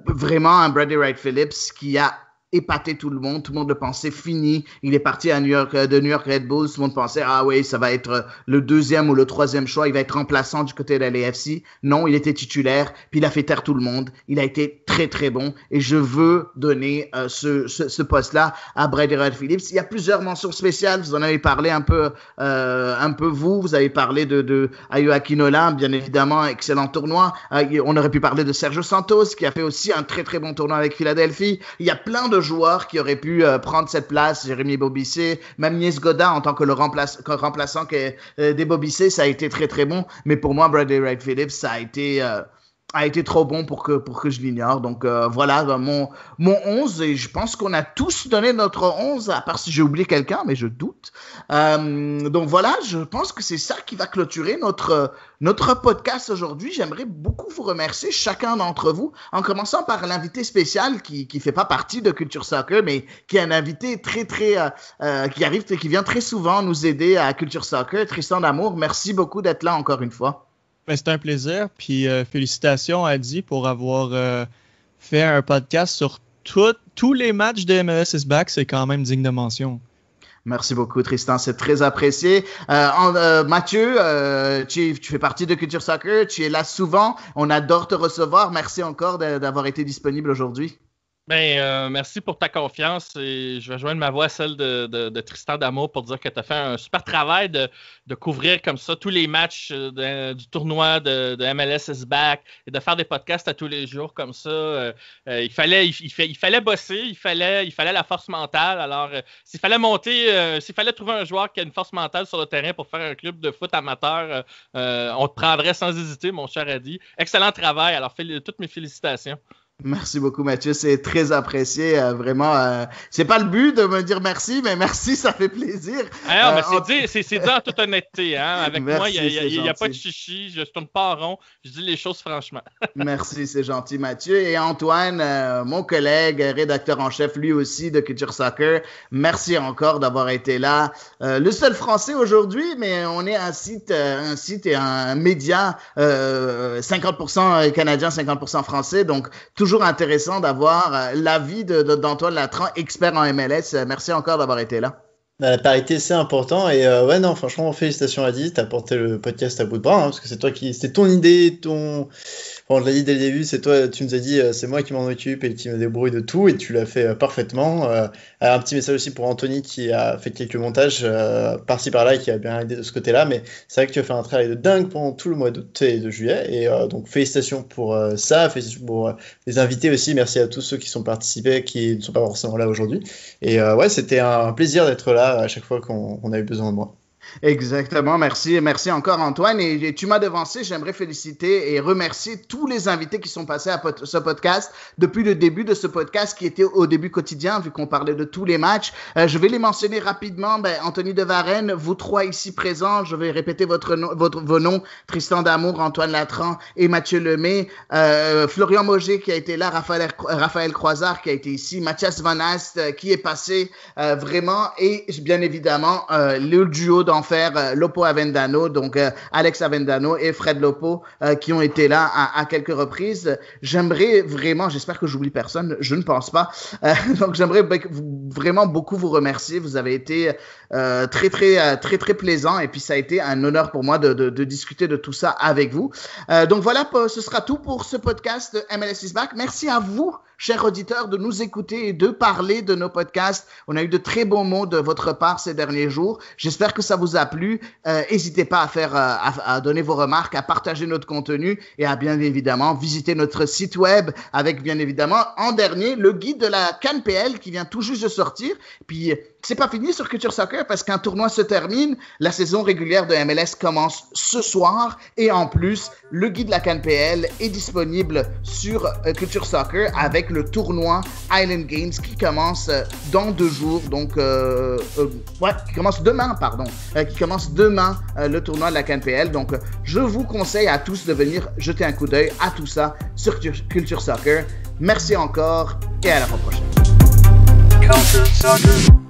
S2: Vraiment, un Bradley Wright-Phillips qui a épaté tout le monde le pensait fini. Il est parti de New York Red Bulls, tout le monde pensait, ah oui, ça va être le 2e ou le 3e choix, il va être remplaçant du côté de la LAFC. Non, il était titulaire, puis il a fait taire tout le monde. Il a été très très bon et je veux donner ce poste-là à Brady Red Phillips. Il y a plusieurs mentions spéciales, vous en avez parlé un peu vous avez parlé de Ayo Akinola, bien évidemment, excellent tournoi. On aurait pu parler de Sergio Santos, qui a fait aussi un très très bon tournoi avec Philadelphie. Il y a plein de joueurs qui auraient pu prendre cette place, Jérémy Bobissé, même Nies Godin en tant que le remplaçant des Bobissé, ça a été très très bon. Mais pour moi, Brady Red Phillips, ça a été trop bon pour que je l'ignore. Donc voilà mon 11 et je pense qu'on a tous donné notre 11, à part si j'ai oublié quelqu'un, mais je doute. Donc voilà, je pense que c'est ça qui va clôturer notre podcast aujourd'hui. J'aimerais beaucoup vous remercier chacun d'entre vous, en commençant par l'invité spécial qui fait pas partie de Culture Soccer, mais qui est un invité très très qui vient très souvent nous aider à Culture Soccer, Tristan D'Amour. Merci beaucoup d'être là encore une fois.
S3: Ben, c'est un plaisir, puis félicitations à Adi pour avoir fait un podcast sur tous les matchs de MLS is Back, c'est quand même digne de mention.
S2: Merci beaucoup Tristan, c'est très apprécié. Mathieu, tu fais partie de Culture Soccer, tu es là souvent, on adore te recevoir, merci encore d'avoir été disponible aujourd'hui.
S4: Merci pour ta confiance et je vais joindre ma voix à celle de Tristan D'Amour pour dire que tu as fait un super travail de couvrir comme ça tous les matchs du tournoi de MLS is Back et de faire des podcasts à tous les jours comme ça. Il fallait bosser, il fallait la force mentale. Alors, s'il fallait trouver un joueur qui a une force mentale sur le terrain pour faire un club de foot amateur, on te prendrait sans hésiter, mon cher Adi. Excellent travail, alors toutes mes félicitations.
S2: Merci beaucoup Mathieu, c'est très apprécié, vraiment. C'est pas le but de me dire merci, mais merci, ça fait plaisir.
S4: C'est dit en toute honnêteté, hein. Avec merci, moi, il n'y a pas de chichi, je ne tourne pas en rond, je dis les choses franchement.
S2: Merci, c'est gentil Mathieu. Et Antoine, mon collègue, rédacteur en chef lui aussi de Culture Soccer, merci encore d'avoir été là. Le seul français aujourd'hui, mais on est un site et un média 50% canadien, 50% français, donc toujours intéressant d'avoir l'avis d'Antoine Latran, expert en MLS. Merci encore d'avoir été là.
S5: La parité, c'est important. Et franchement, félicitations Adi, t'as porté le podcast à bout de bras, hein, parce que c'était ton idée, on l'a dit dès le début, c'est toi, tu nous as dit, c'est moi qui m'en occupe et qui me débrouille de tout, et tu l'as fait parfaitement. Un petit message aussi pour Anthony qui a fait quelques montages par-ci par-là et qui a bien aidé de ce côté-là, mais c'est vrai que tu as fait un travail de dingue pendant tout le mois d'août et de juillet, et donc félicitations pour ça, félicitations pour les invités aussi, merci à tous ceux qui sont participés, qui ne sont pas forcément là aujourd'hui. Et c'était un plaisir d'être là à chaque fois qu'on a eu besoin de moi.
S2: Exactement, merci encore Antoine, et tu m'as devancé. J'aimerais féliciter et remercier tous les invités qui sont passés à ce podcast depuis le début de ce podcast qui était au début quotidien vu qu'on parlait de tous les matchs. Je vais les mentionner rapidement. Anthony de Varenne, vous trois ici présents, je vais répéter vos noms: Tristan D'Amour, Antoine Latran et Mathieu Lemay. Florian Moget qui a été là, Raphaël Croizard qui a été ici, Mathias Van Ast qui est passé vraiment, et bien évidemment le duo d'enfer Lopo Avendano, donc Alex Avendano et Fred Lopo qui ont été là à quelques reprises. J'aimerais vraiment, j'espère que j'oublie personne, je ne pense pas, donc j'aimerais vraiment beaucoup vous remercier. Vous avez été très plaisant, et puis ça a été un honneur pour moi de discuter de tout ça avec vous. Donc voilà, ce sera tout pour ce podcast MLS is Back. Merci à vous, chers auditeurs, de nous écouter et de parler de nos podcasts. On a eu de très bons mots de votre part ces derniers jours. J'espère que ça vous a plu. N'hésitez pas à donner vos remarques, à partager notre contenu et à bien évidemment visiter notre site web avec bien évidemment en dernier le guide de la CAN-PL qui vient tout juste de sortir. Puis c'est pas fini sur Culture Soccer parce qu'un tournoi se termine, la saison régulière de MLS commence ce soir, et en plus le guide de la CAN-PL est disponible sur Culture Soccer avec le tournoi Island Games qui commence dans 2 jours, donc qui commence demain, le tournoi de la CAN-PL. Donc je vous conseille à tous de venir jeter un coup d'œil à tout ça sur Culture Soccer. Merci encore et à la fois prochaine. Culture Soccer.